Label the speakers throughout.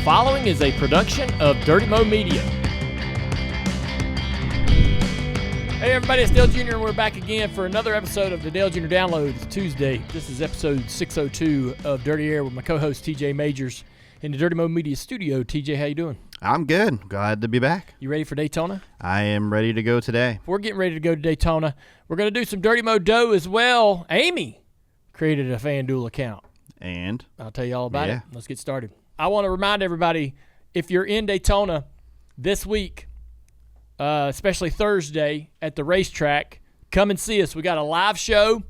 Speaker 1: following is a production of Dirty Mo Media. Hey everybody, it's Dale Jr. and we're back again for another episode of the Dale Jr. Download. It's Tuesday. This is episode 602 of Dirty Air with my co-host TJ Majors in the Dirty Mo Media studio. TJ, how you doing?
Speaker 2: I'm good. Glad to be back.
Speaker 1: You ready for Daytona?
Speaker 2: I am ready to go today.
Speaker 1: We're getting ready to go to Daytona. We're going to do some Dirty Mo Dough as well. Amy created a FanDuel account.
Speaker 2: And?
Speaker 1: I'll tell you all about it. Let's get started. I want to remind everybody, if you're in Daytona this week, especially Thursday at the racetrack, come and see us. We got a live show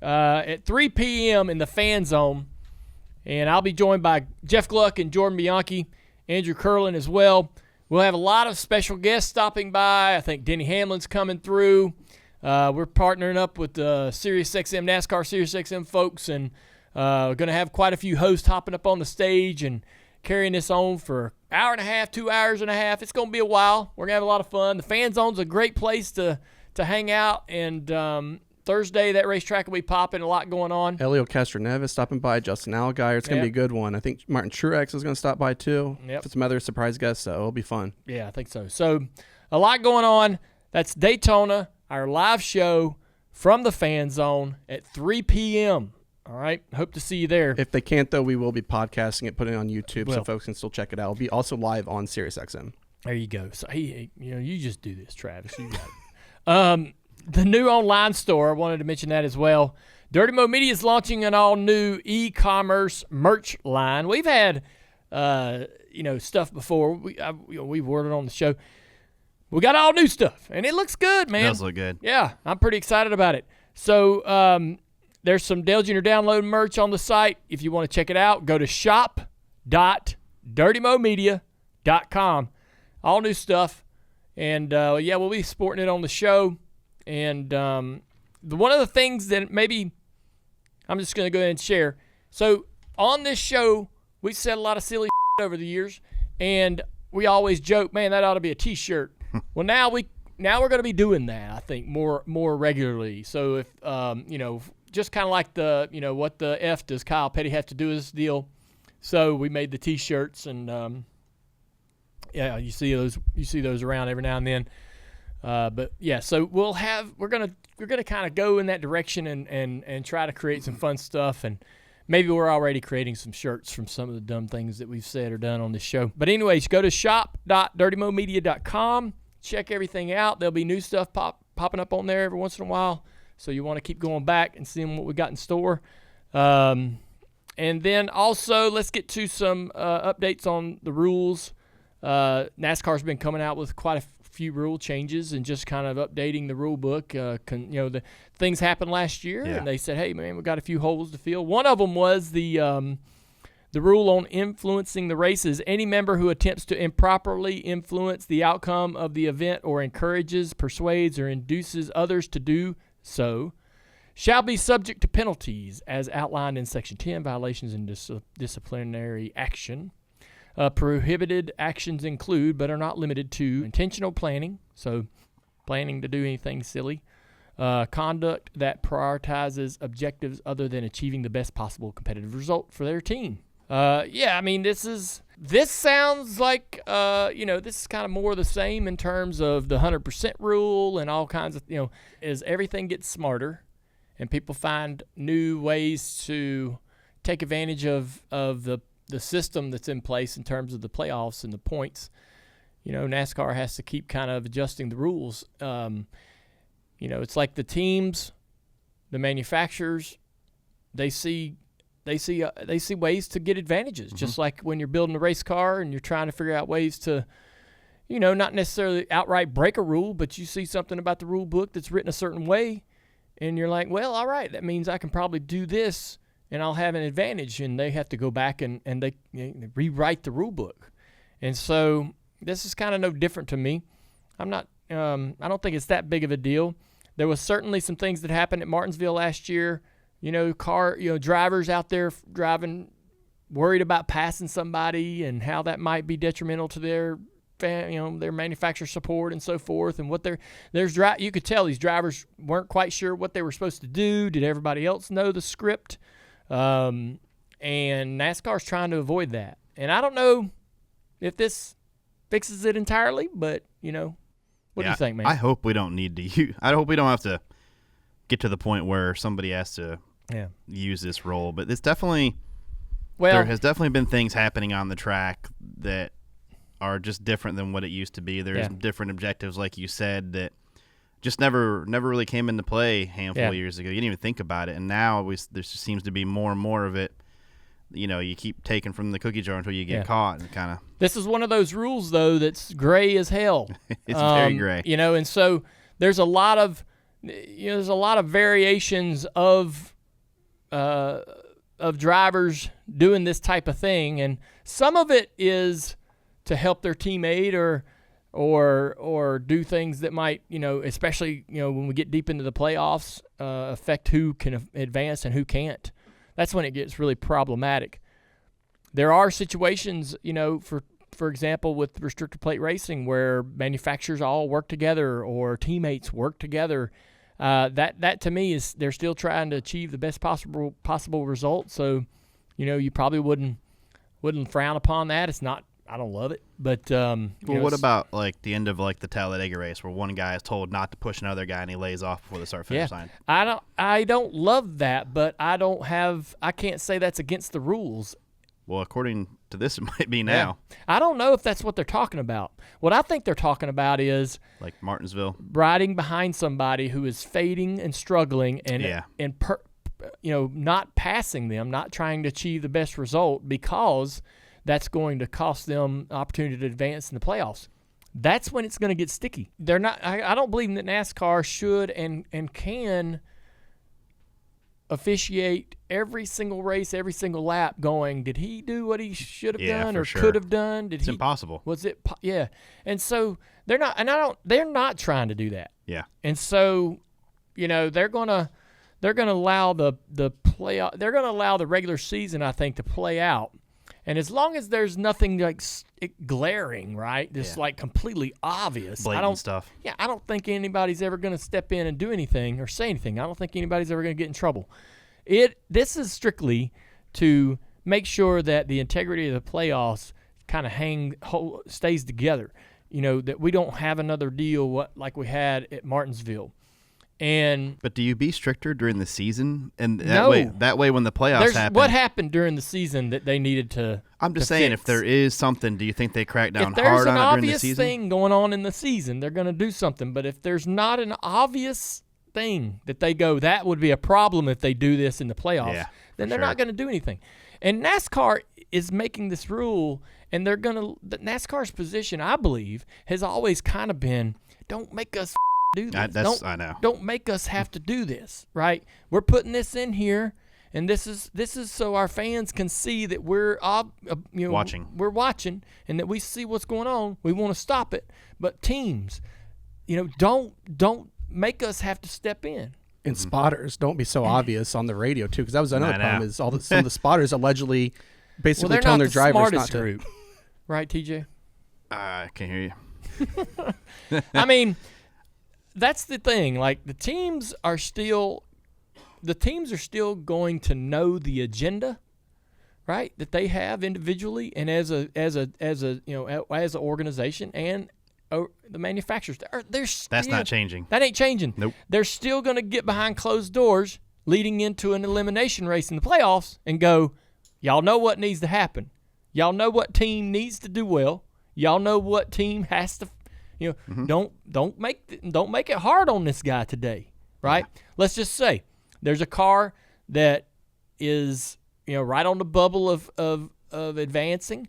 Speaker 1: at 3 p.m. in the fan zone, and I'll be joined by Jeff Gluck and Jordan Bianchi, Andrew Curlin as well. We'll have a lot of special guests stopping by. I think Denny Hamlin's coming through. We're partnering up with the SiriusXM, NASCAR SiriusXM folks, and we're going to have quite a few hosts hopping up on the stage and carrying this on for an hour and a half, 2 hours and a half. It's going to be a while. We're going to have a lot of fun. The fan zone's a great place to hang out, and Thursday that racetrack will be popping, a lot going on.
Speaker 3: Elio Castroneves stopping by, Justin Allgaier. It's going to be a good one. I think Martin Truex is going to stop by too.
Speaker 1: Yep.
Speaker 3: Some other surprise guests, so it'll be fun.
Speaker 1: Yeah, I think so. So a lot going on. That's Daytona, our live show from the fan zone at 3 p.m. All right, hope to see you there.
Speaker 3: If they can't, though, we will be podcasting it, putting it on YouTube, so folks can still check it out. It'll be also live on SiriusXM.
Speaker 1: There you go. So you just do this, Travis. You got it. The new online store, I wanted to mention that as well. Dirty Mo Media is launching an all-new e-commerce merch line. We've had, stuff before. We've worded on the show. We got all new stuff, and it looks good, man.
Speaker 2: It does look good.
Speaker 1: Yeah, I'm pretty excited about it. So there's some Dale Jr. Download merch on the site. If you want to check it out, go to shop.dirtymomedia.com. All new stuff, and we'll be sporting it on the show. And one of the things that maybe I'm just going to go ahead and share. So on this show, we've said a lot of silly shit over the years, and we always joke, man, that ought to be a T-shirt. Well, now we're going to be doing that, I think, more regularly. So if just kind of like the what the F does Kyle Petty have to do is deal. So we made the T-shirts, and you see those around every now and then. So we're gonna kind of go in that direction and try to create some fun stuff, and maybe we're already creating some shirts from some of the dumb things that we've said or done on this show. But anyways, go to shop.dirtymomedia.com, check everything out. There'll be new stuff popping up on there every once in a while, so you want to keep going back and seeing what we got in store. And then also let's get to some updates on the rules. NASCAR's been coming out with quite a few rule changes and just kind of updating the rule book. The things happened last year, and they said, hey, man, we got a few holes to fill. One of them was the rule on influencing the races. Any member who attempts to improperly influence the outcome of the event or encourages, persuades, or induces others to do so shall be subject to penalties as outlined in Section 10, violations and disciplinary action. Prohibited actions include, but are not limited to, intentional planning, so planning to do anything silly, conduct that prioritizes objectives other than achieving the best possible competitive result for their team. This sounds like, this is kind of more of the same in terms of the 100% rule and all kinds of, as everything gets smarter and people find new ways to take advantage of the system that's in place in terms of the playoffs and the points, NASCAR has to keep kind of adjusting the rules. It's like the teams, the manufacturers, they see ways to get advantages. Mm-hmm. Just like when you're building a race car and you're trying to figure out ways to, not necessarily outright break a rule, but you see something about the rule book that's written a certain way, and you're like, well, all right, that means I can probably do this and I'll have an advantage, and they have to go back and they rewrite the rule book. And so this is kind of no different to me. I don't think it's that big of a deal. There was certainly some things that happened at Martinsville last year. Drivers out there driving, worried about passing somebody and how that might be detrimental to their manufacturer support and so forth. And you could tell these drivers weren't quite sure what they were supposed to do. Did everybody else know the script? And NASCAR's trying to avoid that. And I don't know if this fixes it entirely, but, what do you think, man?
Speaker 2: I hope we don't need to I hope we don't have to get to the point where somebody has to use this rule. But it's definitely there has definitely been things happening on the track that are just different than what it used to be. There's different objectives, like you said, that just never really came into play a handful of years ago. You didn't even think about it, and now there just seems to be more and more of it. You keep taking from the cookie jar until you get caught, and kind of.
Speaker 1: This is one of those rules, though, that's gray as hell.
Speaker 2: It's very gray.
Speaker 1: And so there's a lot of variations of drivers doing this type of thing, and some of it is to help their teammate or do things that might, especially, when we get deep into the playoffs, affect who can advance and who can't. That's when it gets really problematic. There are situations, for example, with restrictor plate racing where manufacturers all work together or teammates work together. That to me is they're still trying to achieve the best possible result. So, you probably wouldn't frown upon that. It's not. I don't love it, but
Speaker 2: what about like the end of like the Talladega race where one guy is told not to push another guy and he lays off before the start-finish line?
Speaker 1: I don't love that, but I can't say that's against the rules.
Speaker 2: Well, according to this, it might be now.
Speaker 1: Yeah. I don't know if that's what they're talking about. What I think they're talking about is
Speaker 2: like Martinsville,
Speaker 1: riding behind somebody who is fading and struggling and not passing them, not trying to achieve the best result because that's going to cost them opportunity to advance in the playoffs. That's when it's going to get sticky. They're not. I don't believe that NASCAR should and can officiate every single race, every single lap. Going, did he do what he should have done or could have done?
Speaker 2: It's impossible.
Speaker 1: Was it? Yeah. And so they're not. And they're not trying to do that.
Speaker 2: Yeah.
Speaker 1: And so, they're gonna allow the playoff. They're gonna allow the regular season, I think, to play out. And as long as there's nothing like glaring, right, just like completely obvious,
Speaker 2: blatant stuff.
Speaker 1: Yeah, I don't think anybody's ever going to step in and do anything or say anything. I don't think anybody's ever going to get in trouble. This is strictly to make sure that the integrity of the playoffs kind of stays together. That we don't have another deal like we had at Martinsville.
Speaker 2: But do you be stricter during the season? And
Speaker 1: no.
Speaker 2: That way when the playoffs happen.
Speaker 1: What happened during the season that they needed to
Speaker 2: I'm just saying,
Speaker 1: fix?
Speaker 2: If there is something, do you think they crack down hard on it
Speaker 1: If there's
Speaker 2: during
Speaker 1: an
Speaker 2: the
Speaker 1: obvious
Speaker 2: season?
Speaker 1: thing going on in the season, they're going to do something. But if there's not an obvious thing that they go, that would be a problem if they do this in the playoffs, then they're not going to do anything. And NASCAR is making this rule, and NASCAR's position, I believe, has always kind of been, don't make us do this.
Speaker 2: I know.
Speaker 1: Don't make us have to do this, right? We're putting this in here, and this is so our fans can see that we're
Speaker 2: watching.
Speaker 1: We're watching, and that we see what's going on. We want to stop it, but teams, don't make us have to step in.
Speaker 3: And spotters, don't be so obvious on the radio too, because that was another problem. Is some of the spotters allegedly basically telling their drivers not to.
Speaker 1: Group, right, TJ?
Speaker 2: I can't hear you.
Speaker 1: I mean. That's the thing. Like the teams are still going to know the agenda, right? That they have individually and as an organization, and the manufacturers.
Speaker 2: That's not changing.
Speaker 1: That ain't changing.
Speaker 2: Nope.
Speaker 1: They're still going to get behind closed doors leading into an elimination race in the playoffs and go, y'all know what needs to happen. Y'all know what team needs to do well. Y'all know what team has to. Don't make it hard on this guy today, right? Yeah. Let's just say there's a car that is right on the bubble of advancing.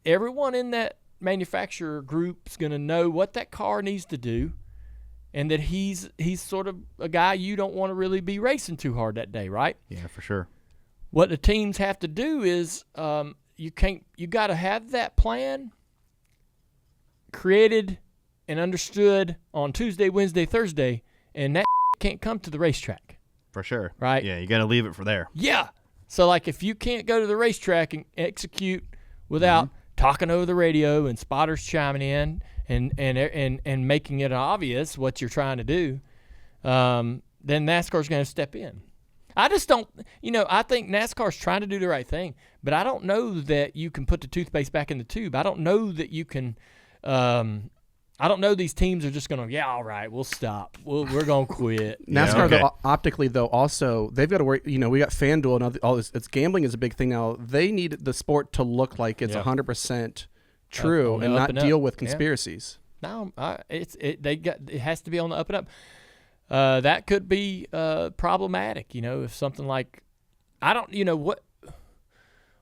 Speaker 1: Everyone in that manufacturer group's going to know what that car needs to do, and that he's sort of a guy you don't want to really be racing too hard that day, right?
Speaker 2: Yeah, for sure.
Speaker 1: What the teams have to do is you got to have that plan created and understood on Tuesday, Wednesday, Thursday, and that can't come to the racetrack.
Speaker 2: For sure.
Speaker 1: Right?
Speaker 2: Yeah, you got to leave it for there.
Speaker 1: Yeah. So, like, if you can't go to the racetrack and execute without talking over the radio and spotters chiming in and making it obvious what you're trying to do, then NASCAR's going to step in. I just don't, I think NASCAR's trying to do the right thing, but I don't know that you can put the toothpaste back in the tube. I don't know that you can, I don't know these teams are just going to, all right, we'll stop. We're going to quit.
Speaker 3: NASCAR, though, optically, though, also, they've got to worry, we got FanDuel and all this. It's gambling is a big thing now. They need the sport to look like it's 100% true and not deal with conspiracies.
Speaker 1: No, it has to be on the up and up. That could be problematic, if something like, I don't,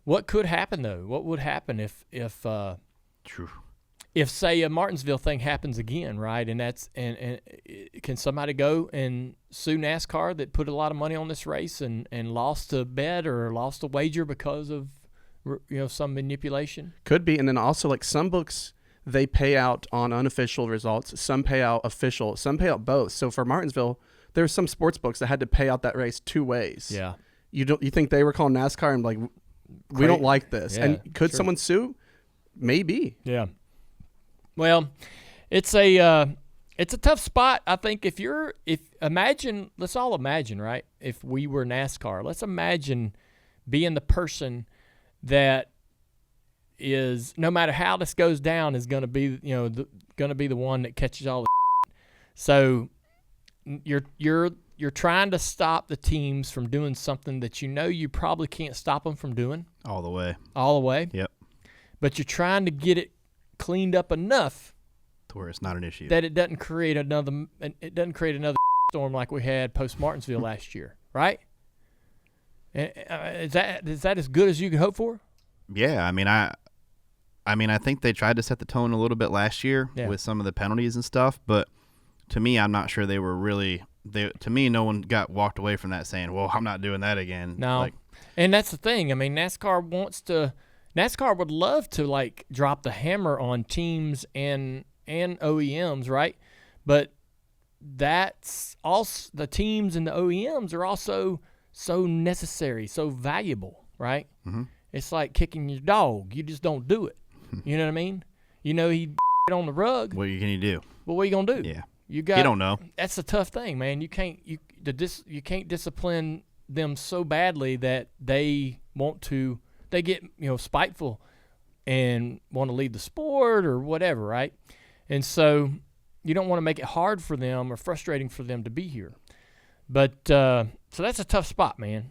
Speaker 1: what could happen though? What would happen if
Speaker 2: True.
Speaker 1: If say a Martinsville thing happens again, right? And that's and can somebody go and sue NASCAR that put a lot of money on this race and lost a bet or lost a wager because of some manipulation?
Speaker 3: Could be, and then also like some books, they pay out on unofficial results. Some pay out official. Some pay out both. So for Martinsville, there were some sports books that had to pay out that race two ways.
Speaker 1: Yeah.
Speaker 3: You think they were calling NASCAR and like, we don't like this? Yeah, and could someone sue? Maybe.
Speaker 1: Yeah. Well, it's a tough spot. I think let's all imagine, right? If we were NASCAR, let's imagine being the person that is, no matter how this goes down, is going to be, going to be the one that catches all the shit. So you're trying to stop the teams from doing something that you probably can't stop them from doing.
Speaker 2: All the way.
Speaker 1: Yep. But you're trying to get it cleaned up enough
Speaker 2: to where it's not an issue,
Speaker 1: that it doesn't create another storm like we had post Martinsville last year, right? Is that as good as you could hope for?
Speaker 2: Yeah, I mean, I think they tried to set the tone a little bit last year with some of the penalties and stuff, but to me, I'm not sure they were really. To me, no one walked away from that saying, "Well, I'm not doing that again."
Speaker 1: No, and that's the thing. I mean, NASCAR would love to like drop the hammer on teams and OEMs, right? But that's also, the teams and the OEMs are also so necessary, so valuable, right? Mm-hmm. It's like kicking your dog. You just don't do it. You know what I mean? He on the rug.
Speaker 2: What can you do?
Speaker 1: Well, what are you gonna do?
Speaker 2: Yeah,
Speaker 1: you
Speaker 2: don't know.
Speaker 1: That's a tough thing, man. You can't discipline them so badly that they get spiteful and want to leave the sport or whatever, right? And so you don't want to make it hard for them or frustrating for them to be here. But so that's a tough spot, man.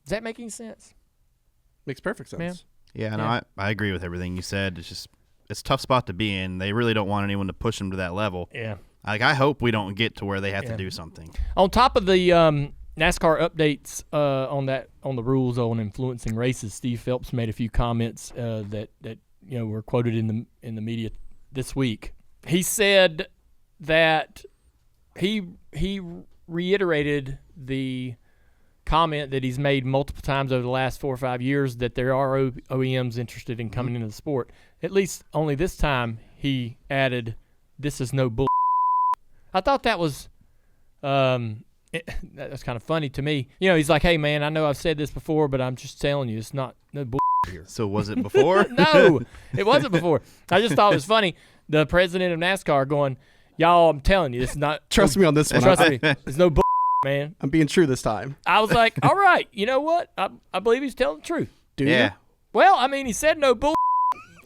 Speaker 1: Does that make any sense?
Speaker 3: Makes perfect sense.
Speaker 1: Man?
Speaker 2: Yeah, no, I agree with everything you said. It's a tough spot to be in. They really don't want anyone to push them to that level.
Speaker 1: Yeah.
Speaker 2: I hope we don't get to where they have to do something.
Speaker 1: On top of the NASCAR updates on the rules on influencing races, Steve Phelps made a few comments that were quoted in the media this week. He said that he reiterated the comment that he's made multiple times over the last 4 or 5 years that there are OEMs interested in coming into the sport. At least only this time he added, "This is no bull." I thought that was that's kind of funny to me. He's like, "Hey man, I know I've said this before, but I'm just telling you, it's not no bull here."
Speaker 2: So was it before?
Speaker 1: No, it wasn't before. I just thought it was funny. The president of NASCAR going, "Y'all, I'm telling you, it's not."
Speaker 3: Trust me on this one.
Speaker 1: Trust me, there's no bull, man.
Speaker 3: I'm being true this time.
Speaker 1: I was like, all right, you know what? I believe he's telling the truth.
Speaker 3: Do you?
Speaker 1: Well, I mean, he said no bull.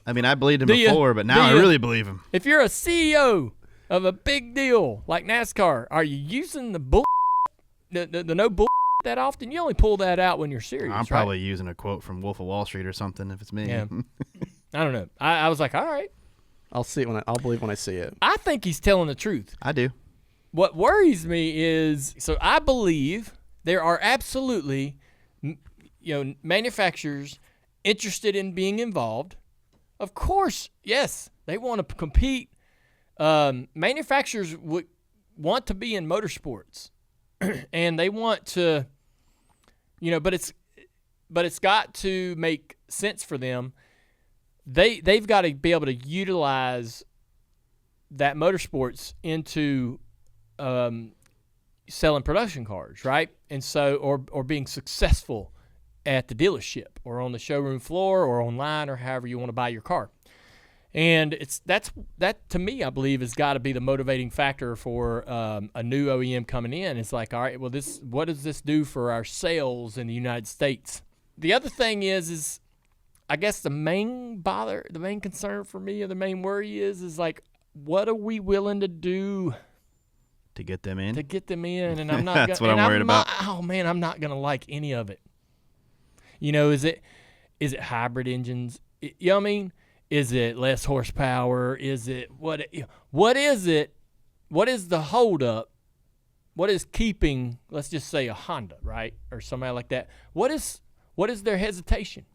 Speaker 2: I mean, I believed him before, but now I really believe him.
Speaker 1: If you're a CEO of a big deal like NASCAR, are you using the bull, the no bull that often? You only pull that out when you're serious.
Speaker 2: I'm probably using a quote from Wolf of Wall Street or something if it's me.
Speaker 1: Yeah. I don't know. I was like, all right.
Speaker 3: I'll see it I'll believe when I see it.
Speaker 1: I think he's telling the truth.
Speaker 2: I do.
Speaker 1: What worries me is, so I believe there are absolutely, manufacturers interested in being involved. Of course, yes, they want to compete. Manufacturers would want to be in motorsports, and they want to, but it's got to make sense for them. They've got to be able to utilize that motorsports into selling production cars, right? And so, or being successful at the dealership or on the showroom floor or online or however you want to buy your car. And that to me, I believe, has got to be the motivating factor for a new OEM coming in. It's like, all right, well, what does this do for our sales in the United States? The other thing is I guess the main concern for me, or the main worry is like, what are we willing to do
Speaker 2: to get them in?
Speaker 1: And I'm not.
Speaker 2: That's what I'm worried about.
Speaker 1: Oh man, I'm not gonna like any of it. Is it hybrid engines? You know what I mean? Is it less horsepower? Is it what is it? What is the holdup? What is keeping, let's just say, a Honda, right, or somebody like that? What is their hesitation?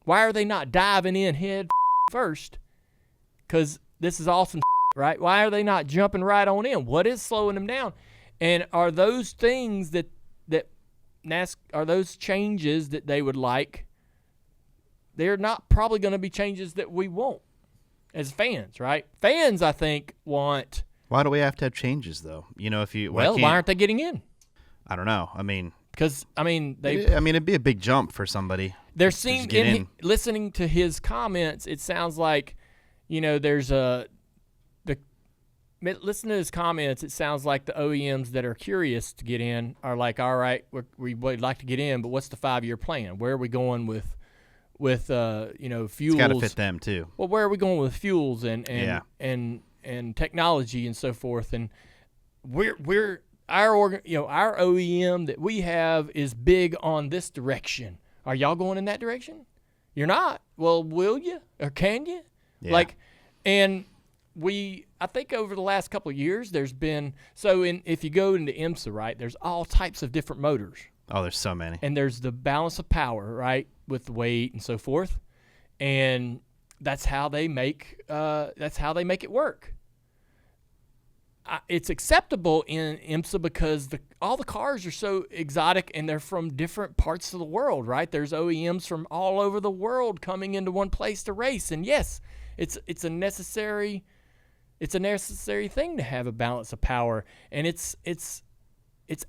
Speaker 1: Why are they not diving in head first? Because this is awesome, right? Why are they not jumping right on in? What is slowing them down? And are those things that are those changes that they would like? They're not probably going to be changes that we want as fans, right? Fans, I think, want.
Speaker 2: Why do we have to have changes, though? Why
Speaker 1: aren't they getting in?
Speaker 2: I don't know.
Speaker 1: Because
Speaker 2: it'd be a big jump for somebody.
Speaker 1: Listening to his comments, it sounds like, listen to his comments. It sounds like the OEMs that are curious to get in are like, all right, we would like to get in, but what's the 5-year plan? Where are we going with fuels?
Speaker 2: It's got to fit them too.
Speaker 1: Well, where are we going with fuels and technology and so forth? And our OEM that we have is big on this direction. Are y'all going in that direction? You're not. Well, will you or can you?
Speaker 2: Yeah.
Speaker 1: I think over the last couple of years, there's been if you go into IMSA, right, there's all types of different motors.
Speaker 2: Oh, there's so many.
Speaker 1: And there's the balance of power, right, with the weight and so forth, and that's how they make it work. It's acceptable in IMSA because all the cars are so exotic and they're from different parts of the world, right? There's OEMs from all over the world coming into one place to race, and yes, it's a necessary thing to have a balance of power, and it's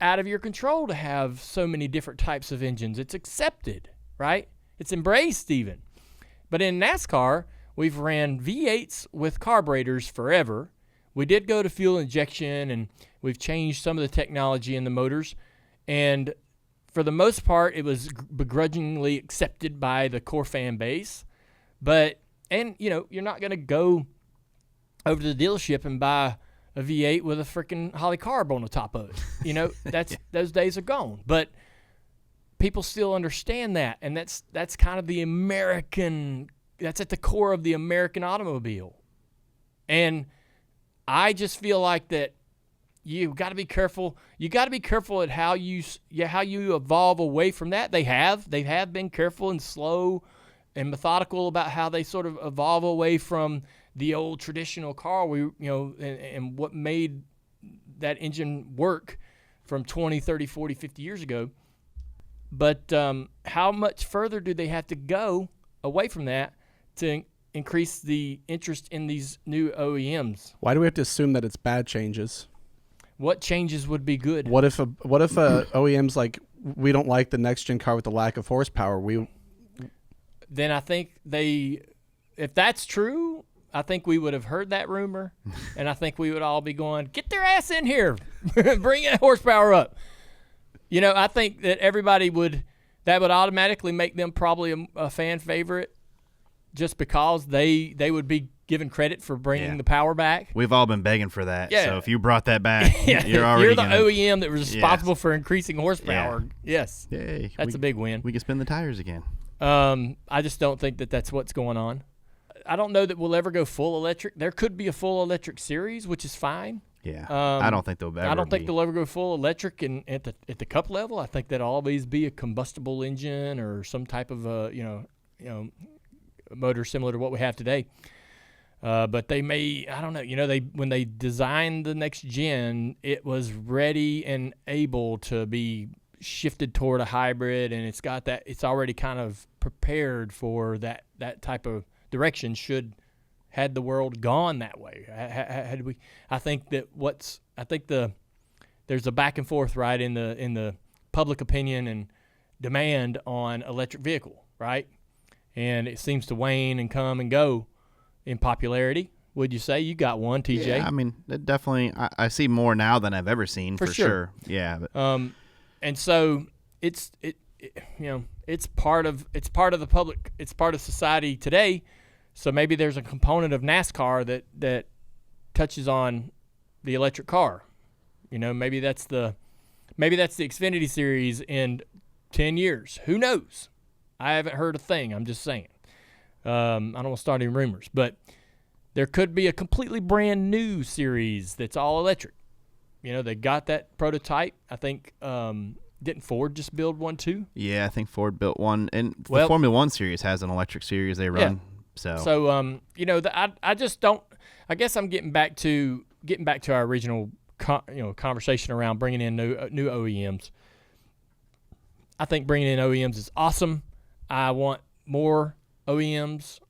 Speaker 1: out of your control to have so many different types of engines. It's accepted, right? It's embraced even. But in NASCAR, we've ran V8s with carburetors forever. We did go to fuel injection, and we've changed some of the technology in the motors. And for the most part, it was begrudgingly accepted by the core fan base. But, you're not going to go over to the dealership and buy a V8 with a freaking Holly carb on the top of it. Those days are gone. But people still understand that, and that's kind of the American. That's at the core of the American automobile. And I just feel like that you got to be careful. You got to be careful at how you evolve away from that. They have been careful and slow and methodical about how they sort of evolve away from the old traditional car, and what made that engine work from 20, 30, 40, 50 years ago. But how much further do they have to go away from that to increase the interest in these new OEMs?
Speaker 3: Why do we have to assume that it's bad changes?
Speaker 1: What changes would be good?
Speaker 3: What if a OEM's like, we don't like the next gen car with the lack of horsepower?
Speaker 1: Then I think if that's true, I think we would have heard that rumor, and I think we would all be going, get their ass in here, bring that horsepower up. I think that that would automatically make them probably a fan favorite, just because they would be given credit for bringing the power back.
Speaker 2: We've all been begging for that. Yeah. So if you brought that back, you're the
Speaker 1: OEM that was responsible for increasing horsepower. Yeah. Yes.
Speaker 2: Yay.
Speaker 1: That's a big win.
Speaker 2: We can spin the tires again.
Speaker 1: I just don't think that that's what's going on. I don't know that we'll ever go full electric. There could be a full electric series, which is fine.
Speaker 2: Yeah. I don't think they'll ever.
Speaker 1: I don't think they'll ever go full electric, and at the cup level, I think that'll always be a combustible engine or some type of motor similar to what we have today. But they may, I don't know. When they designed the next gen, it was ready and able to be shifted toward a hybrid, and it's got that. It's already kind of prepared for that type of direction. Had the world gone that way, had we? I think there's a back and forth, right, in the public opinion and demand on electric vehicle, right, and it seems to wane and come and go. in popularity. Would you say you got one, TJ?
Speaker 2: Yeah, I mean, it definitely. I see more now than I've ever seen for sure. Yeah, but.
Speaker 1: And so it's part of the public. It's part of society today. So maybe there's a component of NASCAR that touches on the electric car. Maybe that's the Xfinity Series in 10 years. Who knows? I haven't heard a thing. I'm just saying. I don't want to start any rumors, but there could be a completely brand new series that's all electric. They got that prototype. I think, didn't Ford just build one too?
Speaker 2: Yeah, I think Ford built one. And the Formula One series has an electric series they run. Yeah. So
Speaker 1: I just don't – I guess I'm getting back to our original conversation around bringing in new OEMs. I think bringing in OEMs is awesome. I want more OEMs.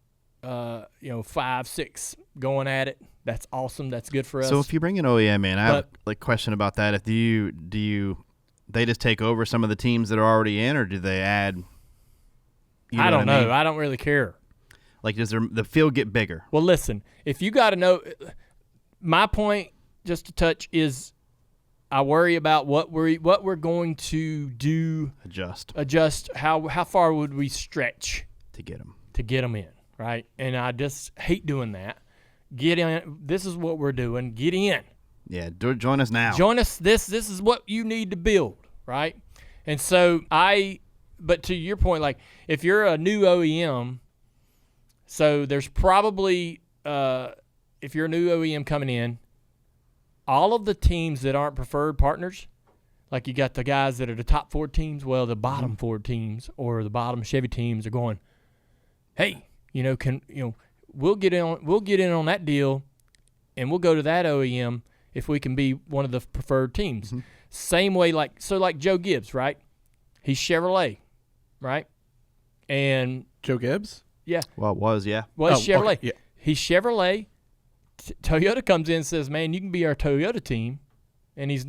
Speaker 1: 5, 6 going at it. That's awesome. That's good for us.
Speaker 2: So if you bring an OEM in, I have a question about that. If they just take over some of the teams that are already in, or do they add?
Speaker 1: I don't know. I don't really care.
Speaker 2: Like, does the field get bigger?
Speaker 1: Well, listen. If you got to know, my point, just to touch, is I worry about what we're going to do. Adjust. How far would we stretch
Speaker 2: to get them
Speaker 1: in? Right, and I just hate doing that. Get in. This is what we're doing. Get in.
Speaker 2: Yeah, join us now.
Speaker 1: Join us. This is what you need to build, right? And so but to your point, like if you're a new OEM, so there's probably if you're a new OEM coming in, all of the teams that aren't preferred partners, like you got the guys that are the top 4 teams, well, the bottom 4 teams or the bottom Chevy teams are going, hey. We'll get in on that deal, and we'll go to that OEM if we can be one of the preferred teams. Mm-hmm. Same way, like Joe Gibbs, right? He's Chevrolet, right? And
Speaker 3: Joe Gibbs,
Speaker 2: yeah. Well, it was, yeah.
Speaker 1: Well, he's Chevrolet.
Speaker 3: Okay, yeah.
Speaker 1: He's Chevrolet. Toyota comes in and says, "Man, you can be our Toyota team," and he's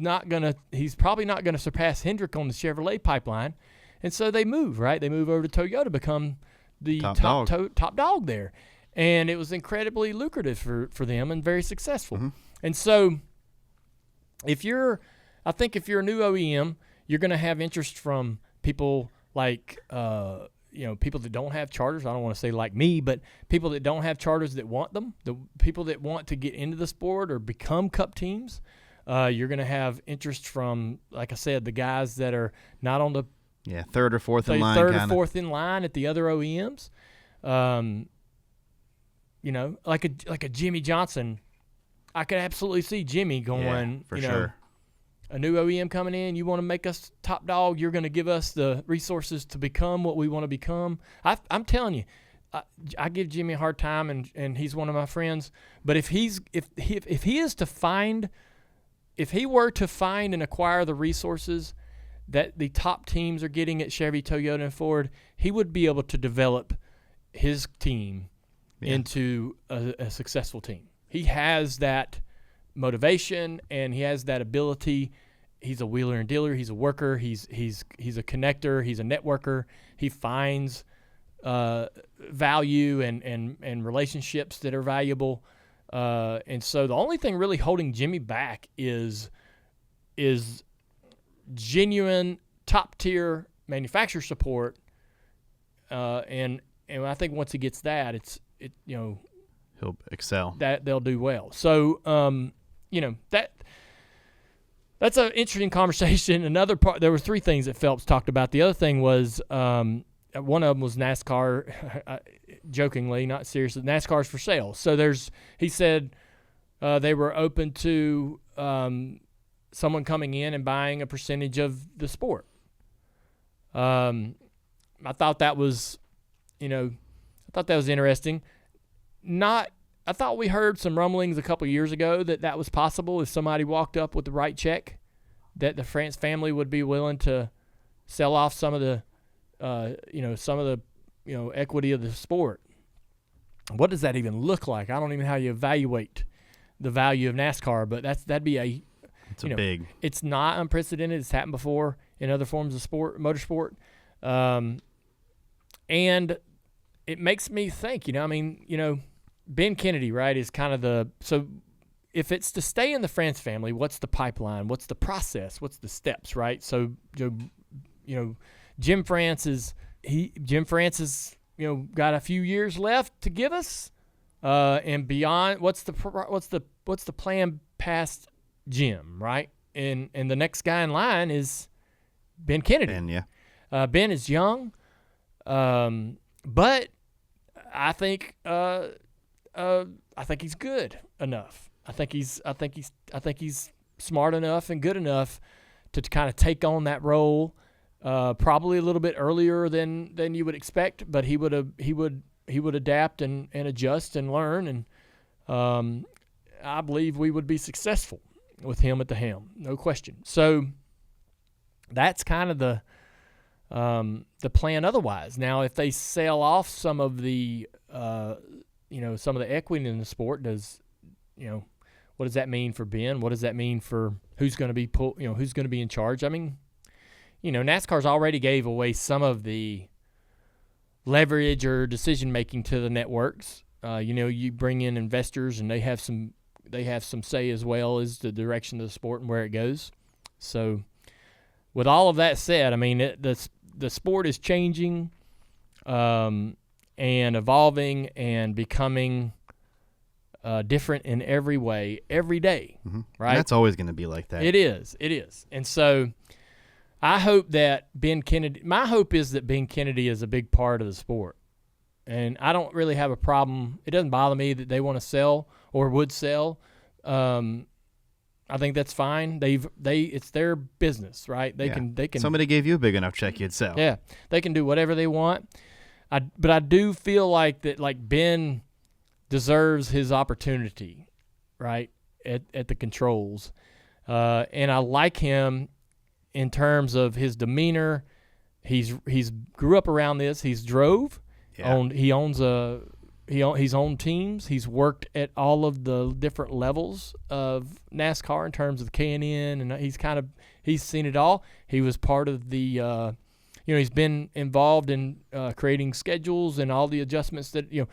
Speaker 1: probably not gonna surpass Hendrick on the Chevrolet pipeline, and so they move, right? They move over to Toyota, become the top dog there. And it was incredibly lucrative for them and very successful. Mm-hmm. And so if you're a new OEM, you're going to have interest from people like, people that don't have charters. I don't want to say like me, but people that don't have charters that want them, the people that want to get into the sport or become cup teams. You're going to have interest from, like I said, the guys that are not on the
Speaker 2: third or fourth in line.
Speaker 1: Third or fourth in line at the other OEMs. Like a Jimmy Johnson. I could absolutely see Jimmy going,
Speaker 2: sure.
Speaker 1: A new OEM coming in, you want to make us top dog, you're going to give us the resources to become what we want to become. I'm telling you, I give Jimmy a hard time, and he's one of my friends. But if he were to find and acquire the resources that the top teams are getting at Chevy, Toyota, and Ford, he would be able to develop his team into a successful team. He has that motivation and he has that ability. He's a wheeler and dealer. He's a worker. He's a connector. He's a networker. He finds value and relationships that are valuable. And so the only thing really holding Jimmy back is genuine top tier manufacturer support, and I think once he gets that,
Speaker 2: he'll excel.
Speaker 1: That they'll do well. So that's an interesting conversation. Another part, there were 3 things that Phelps talked about. The other thing was one of them was NASCAR. Jokingly, not seriously, NASCAR's for sale. So he said they were open to someone coming in and buying a percentage of the sport. I thought that was, interesting. I thought we heard some rumblings a couple years ago that was possible if somebody walked up with the right check, that the France family would be willing to sell off some of the, equity of the sport. What does that even look like? I don't even know how you evaluate the value of NASCAR, but that'd be
Speaker 2: big.
Speaker 1: It's not unprecedented. It's happened before in other forms of motorsport. And it makes me think, Ben Kennedy, right, is kind of so if it's to stay in the France family, what's the pipeline? What's the process? What's the steps, right? So, Jim France is got a few years left to give us, and beyond. What's the plan past Jim, right? And the next guy in line is Ben Kennedy.
Speaker 2: Ben, yeah.
Speaker 1: Ben is young, but I think he's good enough. I think he's smart enough and good enough to kind of take on that role. Probably a little bit earlier than you would expect, but he would adapt and adjust and learn, and I believe we would be successful with him at the helm, no question. So that's kind of the plan. Otherwise, now if they sell off some of the some of the equity in the sport, what does that mean for Ben? What does that mean for who's going to be who's going to be in charge? I mean, NASCAR's already gave away some of the leverage or decision making to the networks. You bring in investors, and they have some say as well as the direction of the sport and where it goes. So, with all of that said, I mean the sport is changing, and evolving and becoming different in every way, every day, right?
Speaker 2: And that's always going to be like that.
Speaker 1: It is. And so I hope that my hope is that Ben Kennedy is a big part of the sport. And I don't really have a problem. It doesn't bother me that they want to sell or would sell. I think that's fine. It's their business, right? They can.
Speaker 2: Somebody gave you a big enough check, you'd sell.
Speaker 1: Yeah, they can do whatever they want. But I do feel like that, like Ben deserves his opportunity, right, at the controls. And I like him in terms of his demeanor. He's grew up around this. He's drove. Yeah. He's owned teams. He's worked at all of the different levels of NASCAR in terms of the K&N, and he's seen it all. He was part of the he's been involved in creating schedules and all the adjustments that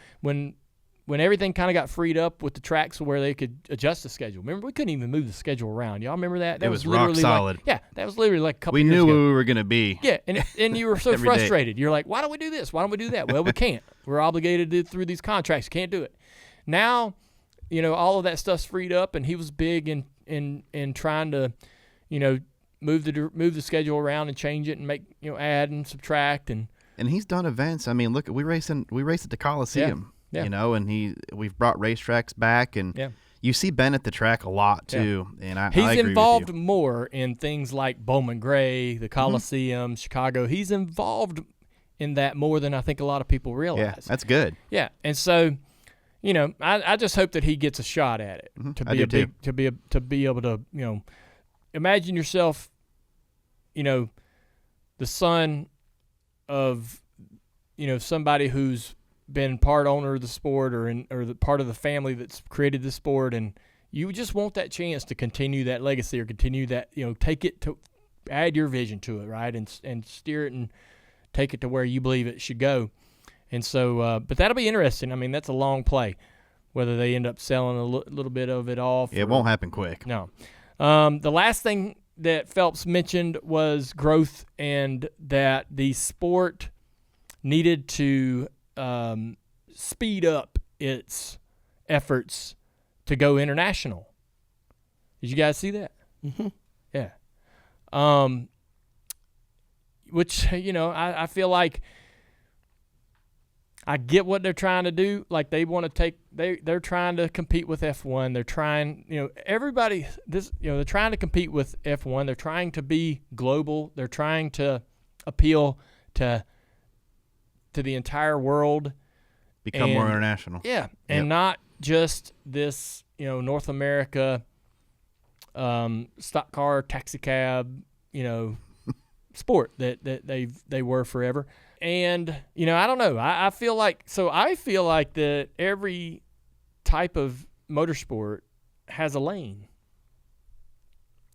Speaker 1: when everything kind of got freed up with the tracks where they could adjust the schedule. Remember, we couldn't even move the schedule around. Y'all remember that? That
Speaker 2: was rock solid.
Speaker 1: That was literally like a couple
Speaker 2: years
Speaker 1: ago.
Speaker 2: We knew where we were going to be.
Speaker 1: Yeah, and you were so frustrated. You're like, why don't we do this? Why don't we do that? Well, we can't. We're obligated through these contracts. Can't do it. Now, all of that stuff's freed up, and he was big in trying to, move the schedule around and change it and make, add and subtract. And
Speaker 2: he's done events. I mean, look, we race at the Coliseum. Yeah. And we've brought racetracks back, and you see Ben at the track a lot too. Yeah. And I
Speaker 1: he's
Speaker 2: agree
Speaker 1: involved
Speaker 2: with you.
Speaker 1: more in things like Bowman Gray, the Coliseum, Chicago. He's involved in that more than I think a lot of people realize.
Speaker 2: Yeah, that's good.
Speaker 1: Yeah, and so, I just hope that he gets a shot at it to be able to, imagine yourself, the son of, somebody who's been part owner of the sport or the part of the family that's created the sport, and you just want that chance to continue that legacy or continue that, take it to add your vision to it, right, and steer it and take it to where you believe it should go. And so, but that'll be interesting. I mean, that's a long play, whether they end up selling a little bit of it off.
Speaker 2: It won't happen quick.
Speaker 1: No. The last thing that Phelps mentioned was growth, and that the sport needed to speed up its efforts to go international. Did you guys see that?
Speaker 3: Mm-hmm.
Speaker 1: Yeah. Which, I feel like I get what they're trying to do. Like, they want to they're trying to compete with F1. They're trying, they're trying to compete with F1. They're trying to be global. They're trying to appeal to the entire world.
Speaker 2: Become more international.
Speaker 1: Yeah, and not just this, North America stock car, taxi cab, sport that they were forever. And, I don't know. I feel like that every type of motorsport has a lane.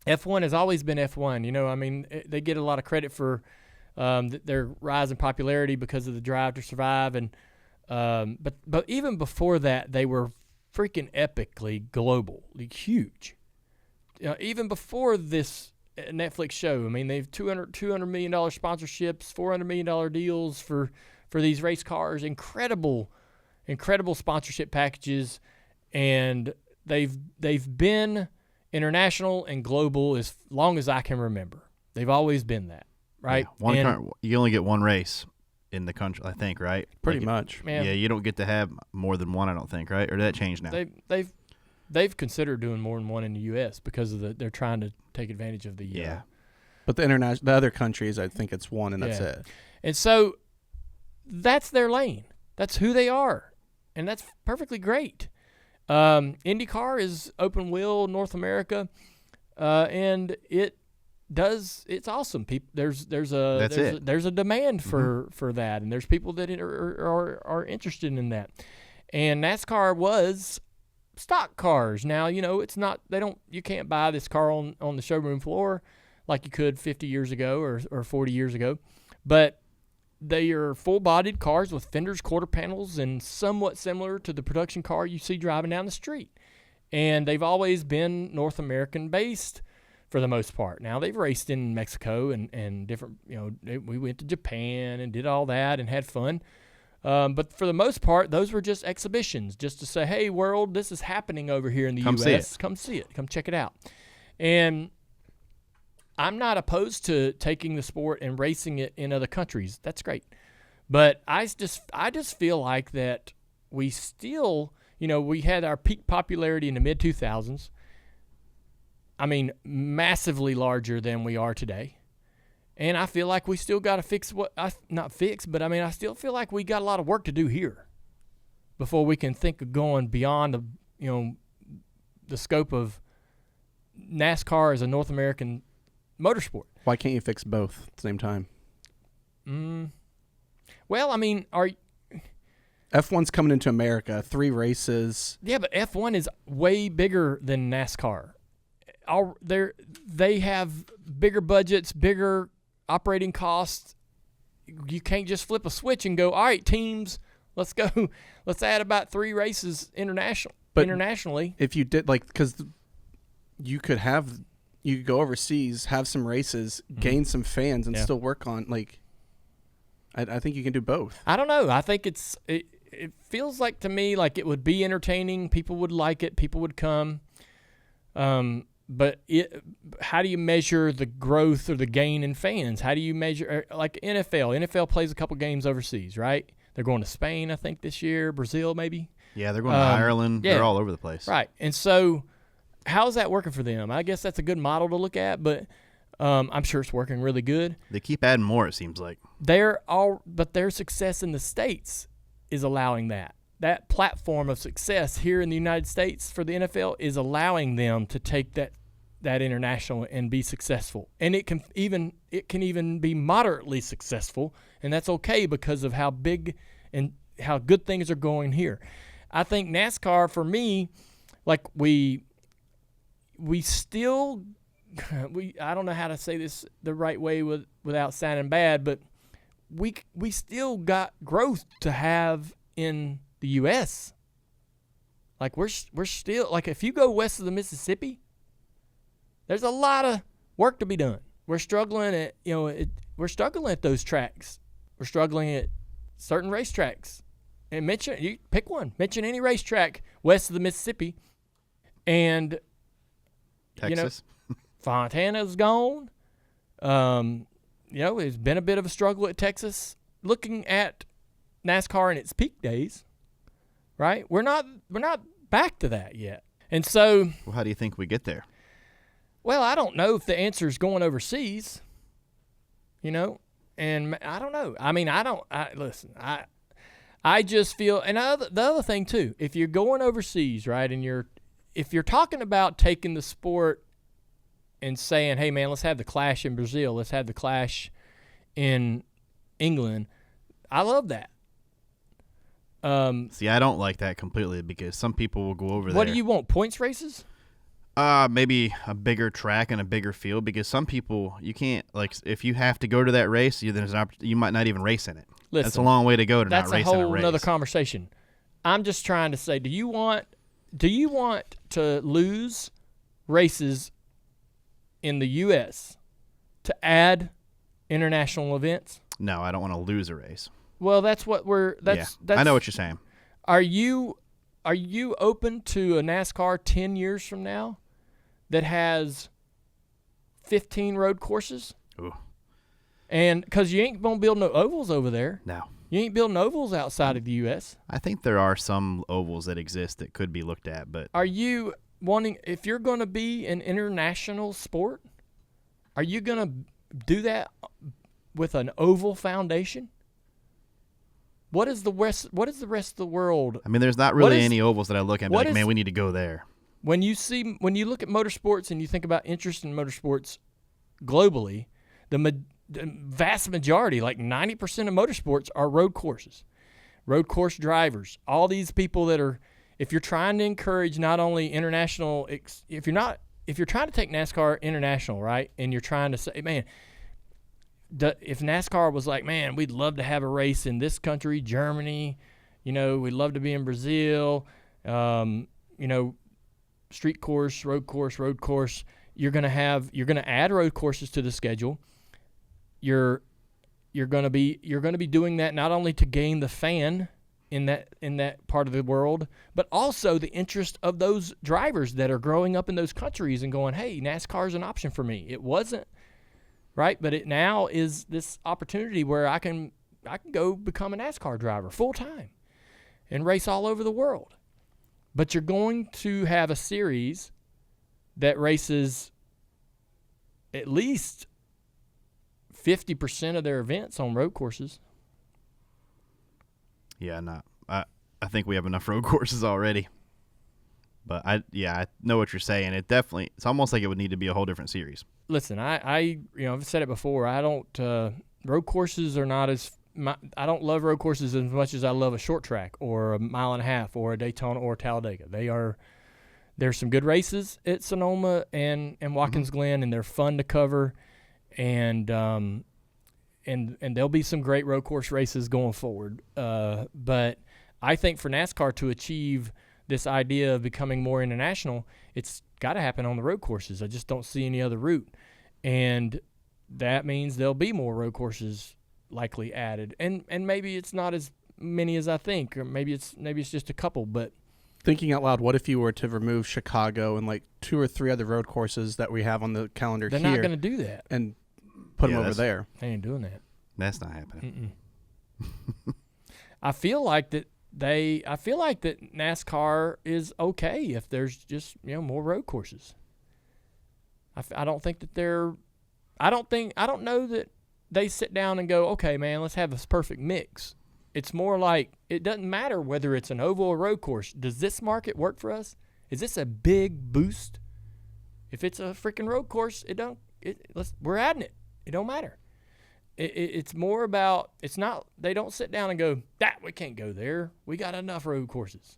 Speaker 1: F1 has always been F1. They get a lot of credit for their rise in popularity because of the Drive to Survive, and But even before that, they were freaking epically global, like huge. Even before this Netflix show, I mean, they've $200 million sponsorships, $400 million deals for these race cars, incredible sponsorship packages, and they've been international and global as long as I can remember. They've always been that, right?
Speaker 2: Yeah, you only get one race in the country, I think, right?
Speaker 3: Pretty much.
Speaker 2: Yeah, you don't get to have more than one, I don't think, right? Or did that change now?
Speaker 1: They've considered doing more than one in the U.S. because of they're trying to take advantage of the
Speaker 2: yeah.
Speaker 3: But the other countries, I think it's one, and that's it.
Speaker 1: And so that's their lane. That's who they are, and that's perfectly great. IndyCar is open wheel North America, and it's awesome. There's a demand for that, and there's people that are interested in that. And NASCAR was stock cars. Now, it's not, you can't buy this car on the showroom floor like you could 50 years ago or 40 years ago, but they are full-bodied cars with fenders, quarter panels, and somewhat similar to the production car you see driving down the street. And they've always been North American based for the most part. Now, they've raced in Mexico and different, we went to Japan and did all that and had fun. But for the most part, those were just exhibitions, just to say, hey, world, this is happening over here in the U.S. Come see it. Come check it out. And I'm not opposed to taking the sport and racing it in other countries. That's great. But I just feel like that we still, we had our peak popularity in the mid-2000s. I mean, massively larger than we are today. And I feel like we still got to fix I still feel like we got a lot of work to do here before we can think of going beyond the scope of NASCAR as a North American motorsport.
Speaker 3: Why can't you fix both at the same time?
Speaker 1: Well, I mean,
Speaker 3: F1's coming into America, 3 races.
Speaker 1: Yeah, but F1 is way bigger than NASCAR. They have bigger budgets, bigger operating costs. You can't just flip a switch and go, all right, teams, let's go. Let's add about 3 races internationally.
Speaker 3: If you did, because you could go overseas, have some races, gain some fans, and still work on, I think you can do both.
Speaker 1: I don't know. I think it feels like to me like it would be entertaining. People would like it. People would come. But how do you measure the growth or the gain in fans? How do you measure, like NFL? NFL plays a couple games overseas, right? They're going to Spain, I think, this year, Brazil maybe.
Speaker 2: Yeah, they're going to Ireland. Yeah. They're all over the place.
Speaker 1: Right. And so how's that working for them? I guess that's a good model to look at, but I'm sure it's working really good.
Speaker 2: They keep adding more, it seems like.
Speaker 1: But their success in the States is allowing that. That platform of success here in the United States for the NFL is allowing them to take that international and be successful. And it can even be moderately successful, and that's okay because of how big and how good things are going here. I think NASCAR, for me, we still I don't know how to say this the right way without sounding bad, but we still got growth to have in the U.S. We're still, if you go west of the Mississippi, there's a lot of work to be done. We're struggling at we're struggling at those tracks. We're struggling at certain racetracks. And you pick one. Mention any racetrack west of the Mississippi, and
Speaker 2: Texas.
Speaker 1: Fontana's gone. It's been a bit of a struggle at Texas. Looking at NASCAR in its peak days, right? We're not back to that yet. And so,
Speaker 2: well, how do you think we get there?
Speaker 1: Well, I don't know if the answer is going overseas. And I don't know. I mean, I just feel, and the other thing too, if you're going overseas, right, and if you're talking about taking the sport and saying, hey man, let's have the Clash in Brazil, let's have the Clash in England, I love that.
Speaker 2: See, I don't like that completely because some people will go over there.
Speaker 1: What do you want, points races?
Speaker 2: Maybe a bigger track and a bigger field, because some people, you can't, like, if you have to go to that race, you might not even race in it.
Speaker 1: Listen,
Speaker 2: that's a long way to go to not race in a race.
Speaker 1: That's a whole another conversation. I'm just trying to say, do you want to lose races in the U.S. to add international events?
Speaker 2: No, I don't want to lose a race.
Speaker 1: Well, that's what that's
Speaker 2: I know what you're saying.
Speaker 1: Are you open to a NASCAR 10 years from now that has 15 road courses?
Speaker 2: Ooh.
Speaker 1: And because you ain't going to build no ovals over there.
Speaker 2: No.
Speaker 1: You ain't building ovals outside of the U.S.
Speaker 2: I think there are some ovals that exist that could be looked at, but...
Speaker 1: Are you wanting, if you're going to be an international sport, are you going to do that with an oval foundation? What is the rest of the world?
Speaker 2: I mean, there's not really any ovals that I look at and be like, man, we need to go there.
Speaker 1: When you look at motorsports and you think about interest in motorsports globally, the vast majority, like 90% of motorsports, are road courses, road course drivers. All these people that are, if you're trying to encourage not only international, if you're trying to take NASCAR international, right, and you're trying to say, man, if NASCAR was like, man, we'd love to have a race in this country, Germany, we'd love to be in Brazil, street course, road course. You're gonna add road courses to the schedule. You're gonna be doing that not only to gain the fan in that part of the world, but also the interest of those drivers that are growing up in those countries and going, hey, NASCAR is an option for me. It wasn't, right? But it now is this opportunity where I can go become a NASCAR driver full time and race all over the world. But you're going to have a series that races at least 50% of their events on road courses.
Speaker 2: Yeah, I think we have enough road courses already. But I know what you're saying. It's almost like it would need to be a whole different series.
Speaker 1: Listen, I've said it before. I don't road courses are not as I don't love road courses as much as I love a short track or a mile and a half or a Daytona or a Talladega. There's some good races at Sonoma and Watkins Glen, and they're fun to cover, and there'll be some great road course races going forward. But I think for NASCAR to achieve this idea of becoming more international, it's got to happen on the road courses. I just don't see any other route, and that means there'll be more road courses likely added, and maybe it's not as many as I think, or maybe it's just a couple. But
Speaker 3: thinking out loud, what if you were to remove Chicago and like 2 or 3 other road courses that we have on the calendar
Speaker 1: They're
Speaker 3: here?
Speaker 1: They're not going to do that
Speaker 3: and put them over there.
Speaker 1: They ain't doing that.
Speaker 2: That's not happening.
Speaker 1: I feel like that NASCAR is okay if there's just more road courses. I don't think that I don't know that they sit down and go, okay, man, let's have this perfect mix. It's more like it doesn't matter whether it's an oval or road course. Does this market work for us? Is this a big boost? If it's a freaking road course, we're adding it. It don't matter. It's more about, it's not, they don't sit down and go, we can't go there. We got enough road courses.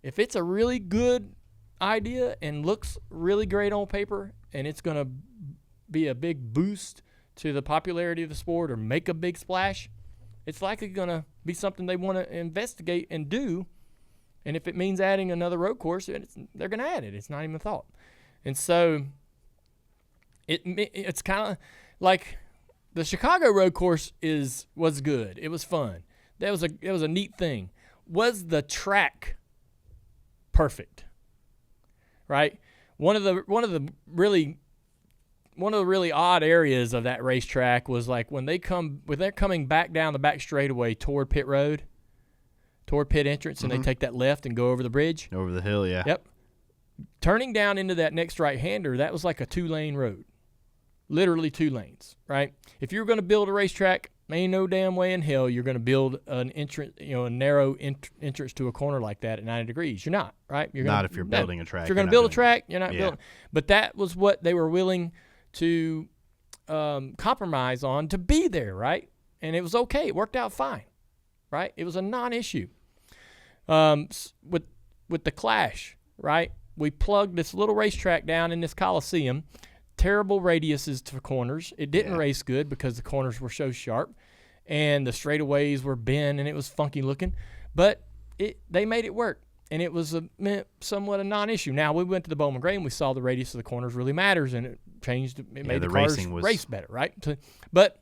Speaker 1: If it's a really good idea and looks really great on paper and it's going to be a big boost to the popularity of the sport or make a big splash, it's likely going to be something they want to investigate and do. And if it means adding another road course, they're going to add it. It's not even a thought. And so it's kind of like the Chicago road course was good. It was fun. It was a neat thing. Was the track perfect? Right? One of the really odd areas of that racetrack was like when they're coming back down the back straightaway toward pit road, toward pit entrance, and they take that left and go over the bridge.
Speaker 2: Over the hill, yeah.
Speaker 1: Yep. Turning down into that next right-hander, that was like a 2-lane road. Literally 2 lanes, right? If you're going to build a racetrack, ain't no damn way in hell you're going to build an entrance, a narrow entrance to a corner like that at 90 degrees. You're not, right?
Speaker 2: Not if you're building a track.
Speaker 1: If you're going to build a track, you're not building. But that was what they were willing to compromise on to be there, right? And it was okay. It worked out fine, right? It was a non-issue. With the Clash, right? we plugged this little racetrack down in this Coliseum. Terrible radiuses to corners. It didn't race good because the corners were so sharp, and the straightaways were bent, and it was funky looking. But they made it work, and it was somewhat a non-issue. Now, we went to the Bowman Gray, and we saw the radius of the corners really matters, and it changed. It made the cars race better, right? But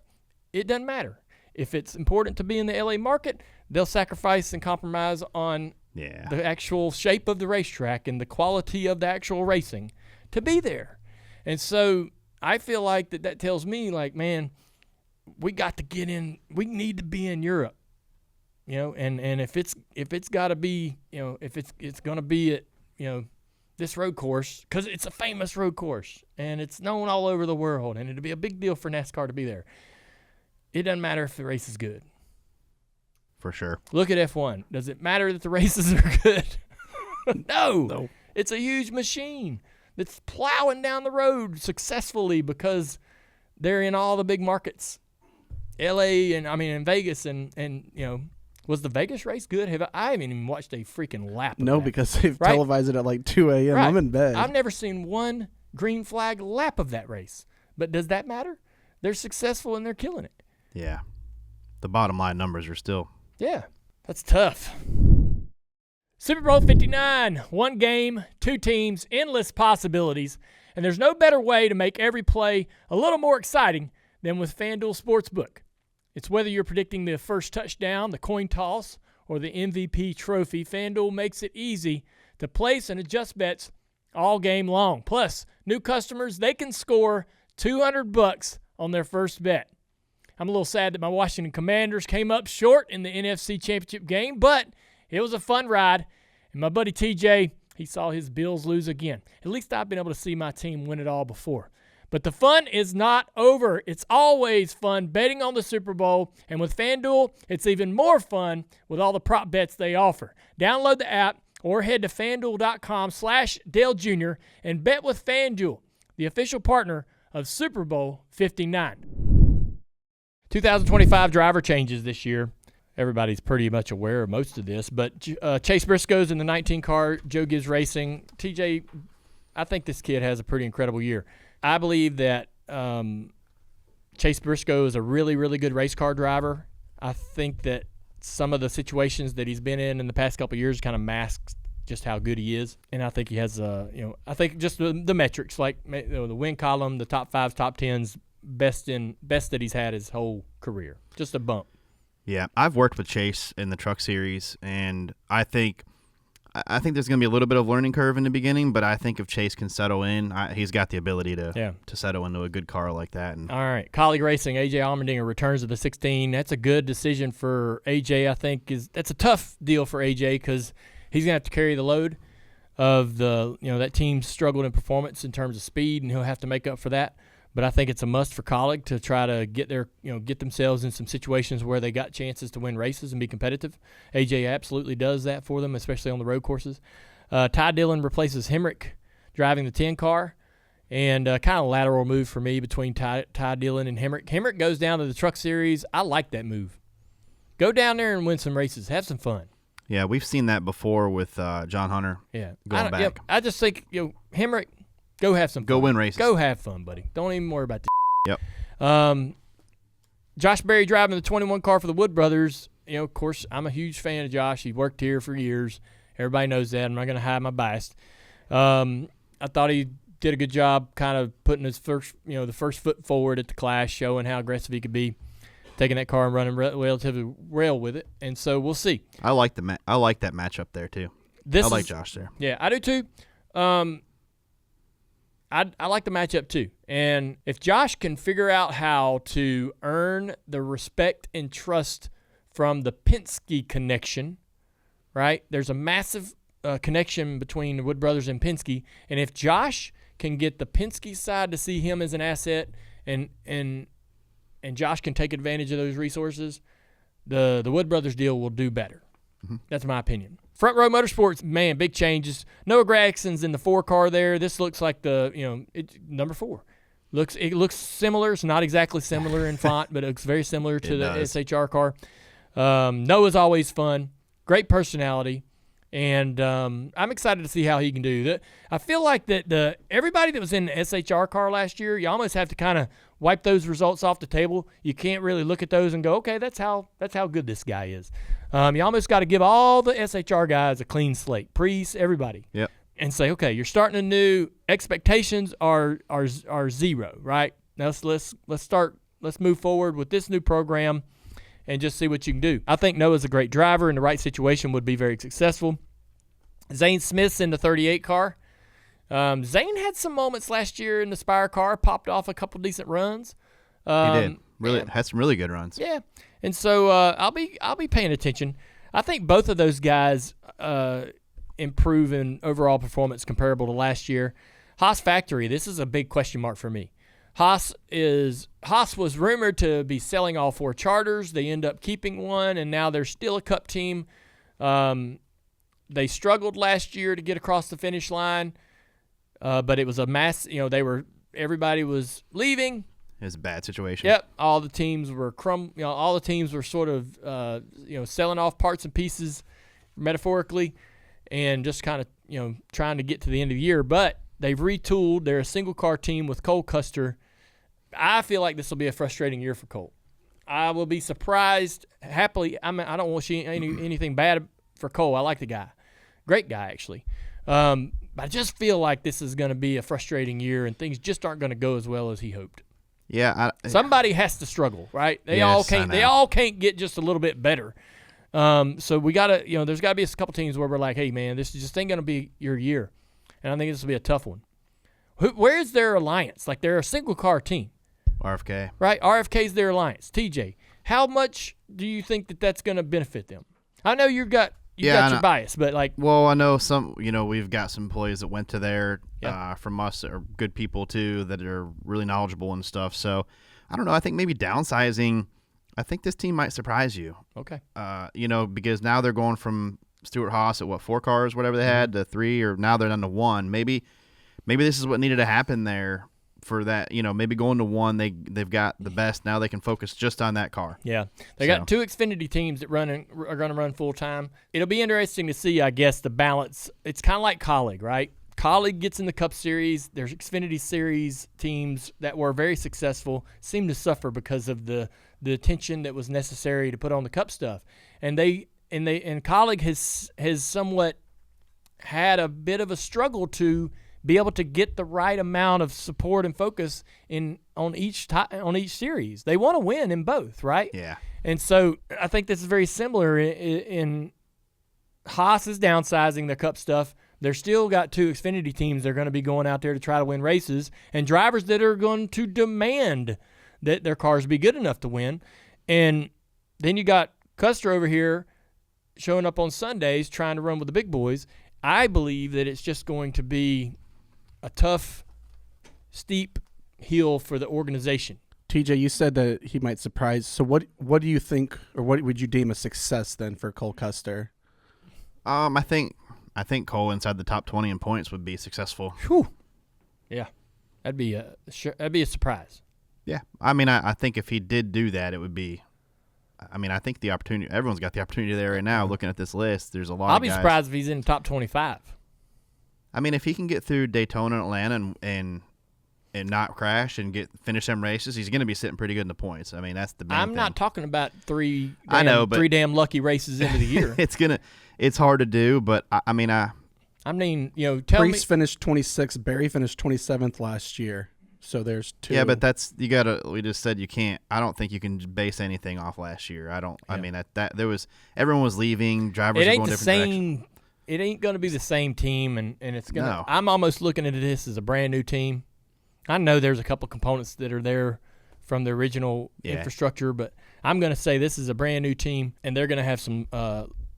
Speaker 1: it doesn't matter. If it's important to be in the LA market, they'll sacrifice and compromise on the actual shape of the racetrack and the quality of the actual racing to be there. And so I feel like that tells me, like, man, we got to get in. We need to be in Europe, and if it's got to be, if it's going to be at, this road course, because it's a famous road course and it's known all over the world, and it'll be a big deal for NASCAR to be there. It doesn't matter if the race is good.
Speaker 2: For sure.
Speaker 1: Look at F1. Does it matter that the races are good? No. It's a huge machine that's plowing down the road successfully because they're in all the big markets. LA and Vegas and was the Vegas race good? I haven't even watched a freaking lap of
Speaker 3: No,
Speaker 1: that.
Speaker 3: Because they've televised it at like 2 a.m.
Speaker 1: Right.
Speaker 3: I'm in bed.
Speaker 1: I've never seen one green flag lap of that race. But does that matter? They're successful and they're killing it.
Speaker 2: Yeah. The bottom line numbers are still.
Speaker 1: Yeah. That's tough. Super Bowl 59, one game, two teams, endless possibilities, and there's no better way to make every play a little more exciting than with FanDuel Sportsbook. It's whether you're predicting the first touchdown, the coin toss, or the MVP trophy, FanDuel makes it easy to place and adjust bets all game long. Plus, new customers, they can score $200 on their first bet. I'm a little sad that my Washington Commanders came up short in the NFC Championship game, but it was a fun ride, and my buddy TJ, he saw his Bills lose again. At least I've been able to see my team win it all before. But the fun is not over. It's always fun betting on the Super Bowl, and with FanDuel, it's even more fun with all the prop bets they offer. Download the app or head to FanDuel.com/Dale Jr. and bet with FanDuel, the official partner of Super Bowl 59. 2025 driver changes this year. Everybody's pretty much aware of most of this, but Chase Briscoe's in the 19 car, Joe Gibbs Racing. TJ, I think this kid has a pretty incredible year. I believe that Chase Briscoe is a really, really good race car driver. I think that some of the situations that he's been in the past couple of years kind of masks just how good he is. And I think he has, I think just the metrics, like the win column, the top fives, top tens, best that he's had his whole career. Just a bump.
Speaker 2: Yeah, I've worked with Chase in the truck series, and I think there's going to be a little bit of learning curve in the beginning, but I think if Chase can settle in, he's got the ability to settle into a good car like that. And
Speaker 1: all right, Colleague Racing, AJ Allmendinger returns to the 16. That's a good decision for AJ. I think that's a tough deal for AJ because he's going to have to carry the load of that team's struggled in performance in terms of speed, and he'll have to make up for that. But I think it's a must for Colleague to try to get themselves in some situations where they got chances to win races and be competitive. AJ absolutely does that for them, especially on the road courses. Ty Dillon replaces Hemrick driving the 10 car, and kind of lateral move for me between Ty Dillon and Hemrick. Hemrick goes down to the truck series. I like that move. Go down there and win some races. Have some fun.
Speaker 2: Yeah, we've seen that before with John Hunter.
Speaker 1: Yeah,
Speaker 2: going back.
Speaker 1: Yep, I just think Hemrick. Go have some fun.
Speaker 2: Go win races.
Speaker 1: Go have fun, buddy. Don't even worry about that.
Speaker 2: Yep.
Speaker 1: Josh Berry driving the 21 car for the Wood Brothers. Of course, I'm a huge fan of Josh. He worked here for years. Everybody knows that. I'm not going to hide my bias. I thought he did a good job kind of putting his the first foot forward at the Clash, showing how aggressive he could be, taking that car and running relatively well with it. And so we'll see.
Speaker 2: I like that matchup there, too. I like Josh there.
Speaker 1: Yeah, I do, too. I like the matchup too. And if Josh can figure out how to earn the respect and trust from the Penske connection, right? There's a massive connection between the Wood Brothers and Penske. And if Josh can get the Penske side to see him as an asset and Josh can take advantage of those resources, the Wood Brothers deal will do better. Mm-hmm. That's my opinion. Front Row Motorsports, man, big changes. Noah Gragson's in the 4 car there. This looks like number 4. It looks similar. It's not exactly similar in font, but it looks very similar to the SHR car. Noah's always fun, great personality, And I'm excited to see how he can do that. I feel like that everybody that was in the SHR car last year, you almost have to kind of wipe those results off the table. You can't really look at those and go, okay, that's how good this guy is. You almost got to give all the SHR guys a clean slate. Priest, everybody.
Speaker 2: Yep.
Speaker 1: And say, okay, you're starting anew. Expectations are zero, right? Now let's move forward with this new program and just see what you can do. I think Noah's a great driver. In the right situation would be very successful. Zane Smith's in the 38 car. Zane had some moments last year in the Spire car, popped off a couple decent runs.
Speaker 2: He did. Had some really good runs.
Speaker 1: Yeah. And so I'll be paying attention. I think both of those guys improve in overall performance comparable to last year. Haas Factory, this is a big question mark for me. Haas was rumored to be selling all 4 charters. They end up keeping one, and now they're still a Cup team. They struggled last year to get across the finish line, but it was a mass. Everybody was leaving.
Speaker 2: It was a bad situation.
Speaker 1: Yep, all the teams were all the teams were sort of selling off parts and pieces, metaphorically, and just kind of trying to get to the end of the year. But they've retooled. They're a single car team with Cole Custer. I feel like this will be a frustrating year for Cole. I will be surprised happily. I don't want to see anything bad for Cole. I like the guy. Great guy, actually. But I just feel like this is going to be a frustrating year, and things just aren't going to go as well as he hoped.
Speaker 2: Yeah.
Speaker 1: Somebody has to struggle, right? They all can't get just a little bit better. So we got to, there's got to be a couple teams where we're like, hey, man, this just ain't going to be your year. And I think this will be a tough one. Where's their alliance? Like, they're a single-car team.
Speaker 2: RFK.
Speaker 1: Right? RFK's their alliance. TJ, how much do you think that's going to benefit them? I know you've got your bias, but like.
Speaker 2: Well, I know we've got some employees that went to there from us that are good people too, that are really knowledgeable and stuff. So I don't know. I think maybe downsizing, I think this team might surprise you.
Speaker 1: Okay.
Speaker 2: Because now they're going from Stuart Haas at 4 cars, whatever they had, to 3, or now they're down to 1. Maybe this is what needed to happen there. For that, maybe going to 1, they've got the best. Now they can focus just on that car.
Speaker 1: Yeah, they got 2 Xfinity teams that are going to run full time. It'll be interesting to see, I guess, the balance. It's kind of like Colleague, right? Colleague gets in the Cup Series. There's Xfinity Series teams that were very successful seem to suffer because of the attention that was necessary to put on the Cup stuff, and Colleague has somewhat had a bit of a struggle to be able to get the right amount of support and focus on each series. They want to win in both, right?
Speaker 2: Yeah.
Speaker 1: And so I think this is very similar in Haas is downsizing their Cup stuff. They're still got 2 Xfinity teams that are going to be going out there to try to win races, and drivers that are going to demand that their cars be good enough to win. And then you got Custer over here showing up on Sundays trying to run with the big boys. I believe that it's just going to be a tough, steep hill for the organization.
Speaker 3: TJ, you said that he might surprise. So what do you think, or what would you deem a success then for Cole Custer?
Speaker 2: I think Cole inside the top 20 in points would be successful.
Speaker 1: Whew. Yeah, that'd be a surprise.
Speaker 2: Yeah, I think if he did do that, it would be. I think the opportunity. Everyone's got the opportunity there right now. Looking at this list, there's a lot.
Speaker 1: I'll be surprised if he's in the top 25.
Speaker 2: If he can get through Daytona and Atlanta and not crash and finish them races, he's going to be sitting pretty good in the points. That's the main thing.
Speaker 1: I'm not talking about three damn lucky races into the year.
Speaker 2: It's hard to do, but
Speaker 3: Priest finished 26th, Barry finished 27th last year. So there's 2.
Speaker 2: Yeah, but we just said you can't. I don't think you can base anything off last year. I don't. Yeah. Everyone was leaving. Drivers were going different directions.
Speaker 1: It ain't going to be the same team, and it's going to. No. I'm almost looking at this as a brand new team. I know there's a couple components that are there from the original infrastructure, but I'm going to say this is a brand new team, and they're going to have some.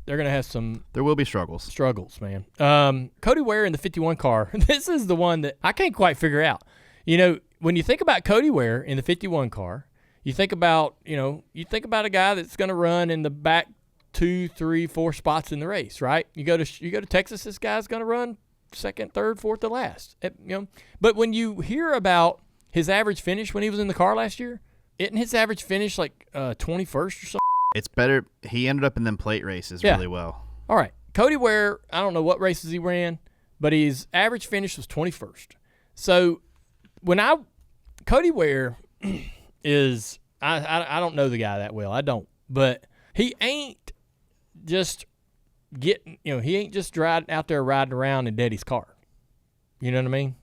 Speaker 1: There
Speaker 2: will be struggles.
Speaker 1: Struggles, man. Cody Ware in the 51 car. This is the one that I can't quite figure out. When you think about Cody Ware in the 51 car, you think about a guy that's going to run in the back 2, 3, 4 spots in the race, right? You go to Texas, this guy's going to run second, third, fourth to last. But when you hear about his average finish when he was in the car last year, isn't his average finish like 21st or something?
Speaker 2: It's better. He ended up in them plate races really well.
Speaker 1: All right. Cody Ware, I don't know what races he ran, but his average finish was 21st. So Cody Ware is, I don't know the guy that well. I don't. But he ain't just he ain't just out there riding around in Daddy's car. You know what I mean?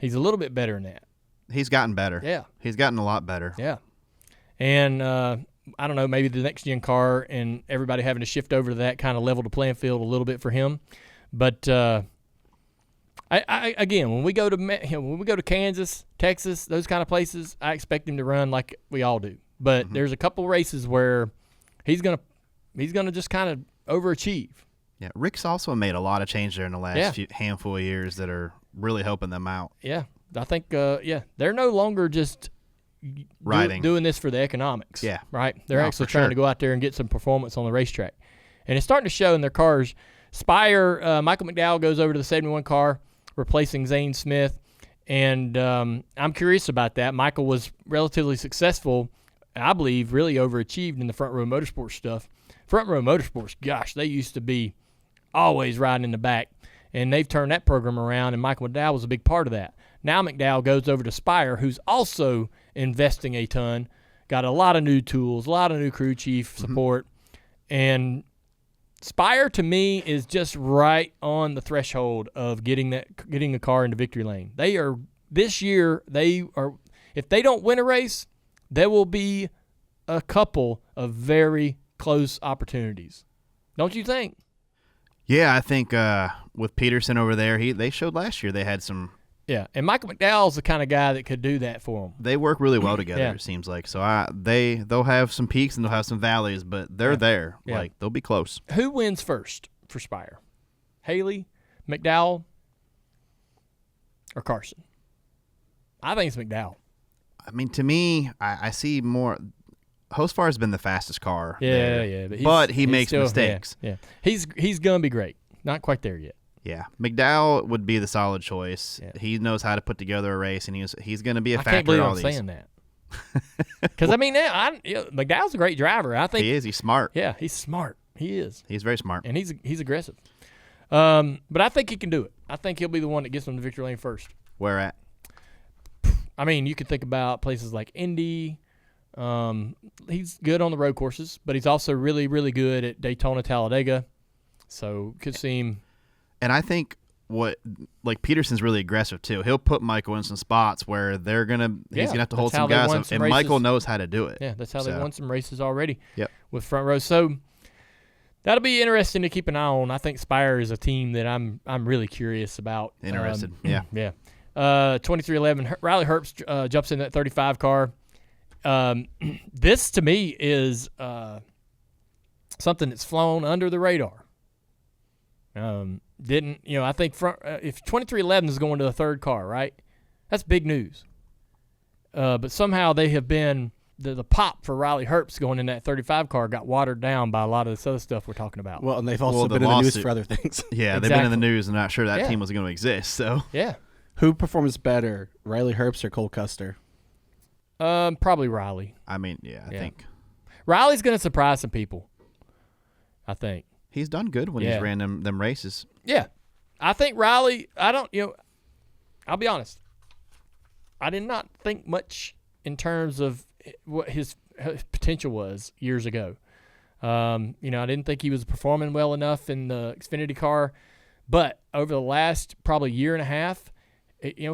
Speaker 1: He's a little bit better than that.
Speaker 2: He's gotten better.
Speaker 1: Yeah.
Speaker 2: He's gotten a lot better.
Speaker 1: Yeah. And I don't know, maybe the next gen car and everybody having to shift over to that kind of level the playing field a little bit for him. But I again, when we go to Kansas, Texas, those kind of places, I expect him to run like we all do. But there's a couple races where he's gonna just kind of overachieve.
Speaker 2: Yeah, Rick's also made a lot of change there in the last handful of years that are really helping them out.
Speaker 1: Yeah, I think they're no longer just doing this for the economics.
Speaker 2: Yeah,
Speaker 1: right. They're actually trying to go out there and get some performance on the racetrack, and it's starting to show in their cars. Spire, Michael McDowell goes over to the 71 car, replacing Zane Smith, and I'm curious about that. Michael was relatively successful, I believe, really overachieved in the Front Row Motorsports stuff. Front Row Motorsports, gosh, they used to be always riding in the back, and they've turned that program around, and Michael McDowell was a big part of that. Now McDowell goes over to Spire, who's also investing a ton, got a lot of new tools, a lot of new crew chief support, and Spire to me is just right on the threshold of getting a car into victory lane. This year, if they don't win a race, there will be a couple of very close opportunities. Don't you think?
Speaker 2: Yeah, I think with Peterson over there, they showed last year they had some.
Speaker 1: Yeah, and Michael McDowell's the kind of guy that could do that for them.
Speaker 2: They work really well together, it seems like. So they'll have some peaks and they'll have some valleys, but they're there. Yeah. Like, they'll be close.
Speaker 1: Who wins first for Spire? Haley, McDowell, or Carson? I think it's McDowell.
Speaker 2: I mean, to me, I see more. Hosfar has been the fastest car.
Speaker 1: Yeah,
Speaker 2: but he makes mistakes.
Speaker 1: Yeah. He's going to be great. Not quite there yet.
Speaker 2: Yeah, McDowell would be the solid choice. Yeah. He knows how to put together a race, and he's going to be a factor.
Speaker 1: I can't believe
Speaker 2: I'm
Speaker 1: saying that. Because, I mean, McDowell's a great driver. I think
Speaker 2: he is. He's smart.
Speaker 1: Yeah, he's smart. He is.
Speaker 2: He's very smart.
Speaker 1: And he's aggressive. But I think he can do it. I think he'll be the one that gets them to victory lane first.
Speaker 2: Where at?
Speaker 1: I mean, you could think about places like Indy. He's good on the road courses, but he's also really, really good at Daytona, Talladega. So could see him.
Speaker 2: And I think Peterson's really aggressive too. He'll put Michael in some spots where he's gonna have to hold some guys up, and Michael knows how to do it.
Speaker 1: Yeah, that's how they won some races already. Yep. With Front Row. So that'll be interesting to keep an eye on. I think Spire is a team that I'm really curious about.
Speaker 2: Interested. Yeah.
Speaker 1: 2311 Riley Herbst jumps in that 35 car. This to me is something that's flown under the radar. I think if 2311 is going to the third car, right? That's big news. But somehow they have been the pop for Riley Herbst going in that 35 car got watered down by a lot of this other stuff we're talking about.
Speaker 3: Well, and they've also been in the news for other things.
Speaker 2: Yeah, exactly. They've been in the news, and not sure that team was going to exist. So
Speaker 1: yeah,
Speaker 3: who performs better, Riley Herbst or Cole Custer?
Speaker 1: Probably Riley.
Speaker 2: I mean, I think
Speaker 1: Riley's going to surprise some people. I think
Speaker 2: he's done good when he's ran them races.
Speaker 1: Yeah, I think Riley. I'll be honest. I did not think much in terms of what his potential was years ago. I didn't think he was performing well enough in the Xfinity car, but over the last probably year and a half,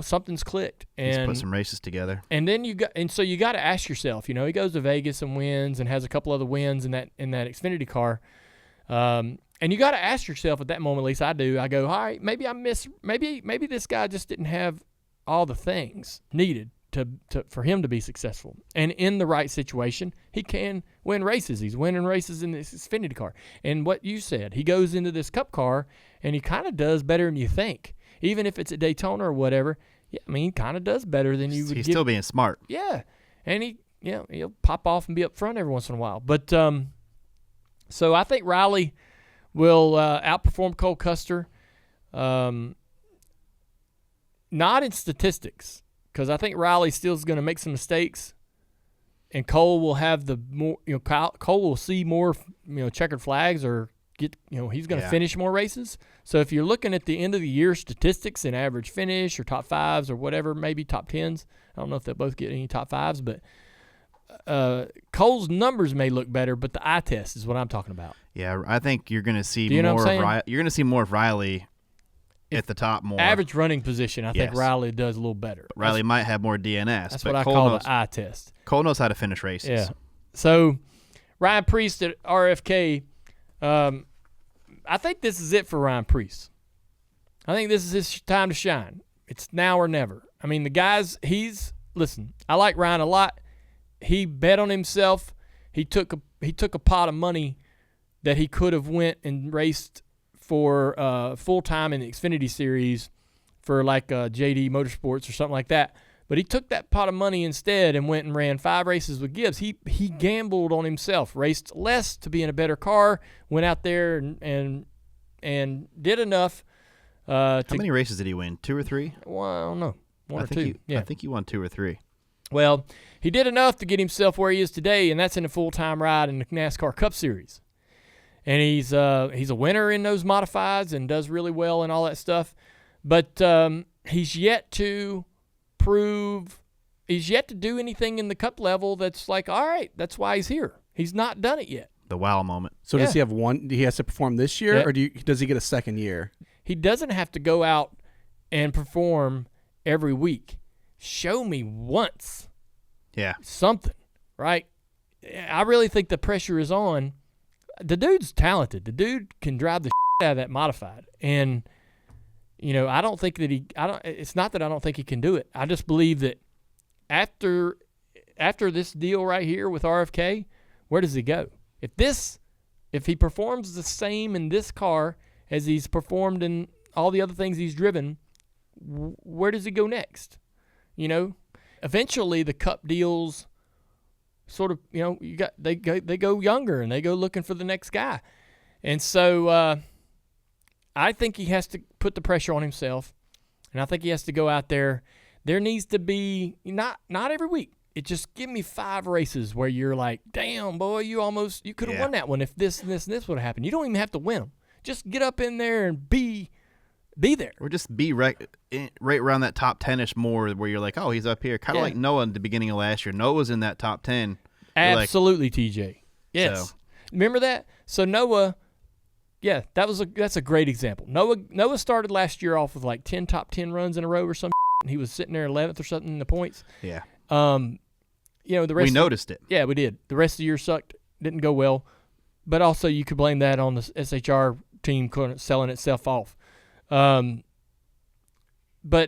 Speaker 1: something's clicked. And
Speaker 2: he's put some races together.
Speaker 1: And then you got to ask yourself. He goes to Vegas and wins, and has a couple other wins in that Xfinity car. And you got to ask yourself at that moment, at least I do. I go, all right, maybe maybe this guy just didn't have all the things needed for him to be successful. And in the right situation, he can win races. He's winning races in this Xfinity car. And what you said, he goes into this Cup car and he kind of does better than you think, even if it's at Daytona or whatever. Yeah, I mean, he kind of does better than you would.
Speaker 2: He's still being smart.
Speaker 1: Yeah, and he'll pop off and be up front every once in a while. But so I think Riley will outperform Cole Custer. Not in statistics, because I think Riley still is going to make some mistakes, and Cole will have Cole will see more checkered flags or he's going to finish more races. So if you're looking at the end of the year statistics and average finish or top fives or whatever, maybe top tens, I don't know if they'll both get any top fives, but Cole's numbers may look better, but the eye test is what I'm talking about.
Speaker 2: Yeah, I think you're going to see you're going to see more of Riley at the top more.
Speaker 1: Average running position, I think Riley does a little better.
Speaker 2: Riley might have more DNS.
Speaker 1: That's what I call the eye test.
Speaker 2: Cole knows how to finish races.
Speaker 1: Yeah. So Ryan Preece at RFK, I think this is it for Ryan Preece. I think this is his time to shine. It's now or never. I mean, the guys, listen, I like Ryan a lot. He bet on himself. He took a pot of money that he could have went and raced for full-time in the Xfinity Series for like JD Motorsports or something like that. But he took that pot of money instead and went and ran 5 races with Gibbs. He gambled on himself, raced less to be in a better car, went out there and did enough.
Speaker 2: How many races did he win? 2 or 3?
Speaker 1: Well, I don't know. One or two.
Speaker 2: I think he won 2 or 3.
Speaker 1: Well, he did enough to get himself where he is today, and that's in a full-time ride in the NASCAR Cup Series. And he's a winner in those modifieds and does really well and all that stuff. But he's yet to do anything in the Cup level that's like, all right, that's why he's here. He's not done it yet.
Speaker 2: The wow moment.
Speaker 3: So does he have one? He has to perform this year, or does he get a second year?
Speaker 1: He doesn't have to go out and perform every week. Show me once.
Speaker 2: Yeah.
Speaker 1: Something, right? I really think the pressure is on. The dude's talented. The dude can drive the shit out of that modified. And, I don't think that it's not that I don't think he can do it. I just believe that after this deal right here with RFK, where does he go? If he performs the same in this car as he's performed in all the other things he's driven, where does he go next? Eventually the Cup deals sort of, they go younger and they go looking for the next guy. And so I think he has to put the pressure on himself, and I think he has to go out there. There needs to be not every week. It just give me 5 races where you're like, damn, boy, you could have won that one if this and this and this would have happened. You don't even have to win them. Just get up in there and be there.
Speaker 2: Or just be right around that top 10-ish more where you're like, oh, he's up here. Kind of like Noah at the beginning of last year. Noah was in that top 10.
Speaker 1: Absolutely, TJ. Yes. So. Remember that? So Noah, that's a great example. Noah started last year off with like 10 top 10 runs in a row or something, and he was sitting there 11th or something in the points.
Speaker 2: Yeah.
Speaker 1: The rest
Speaker 2: we noticed it.
Speaker 1: Yeah, we did. The rest of the year sucked. Didn't go well. But also you could blame that on the SHR team selling itself off. But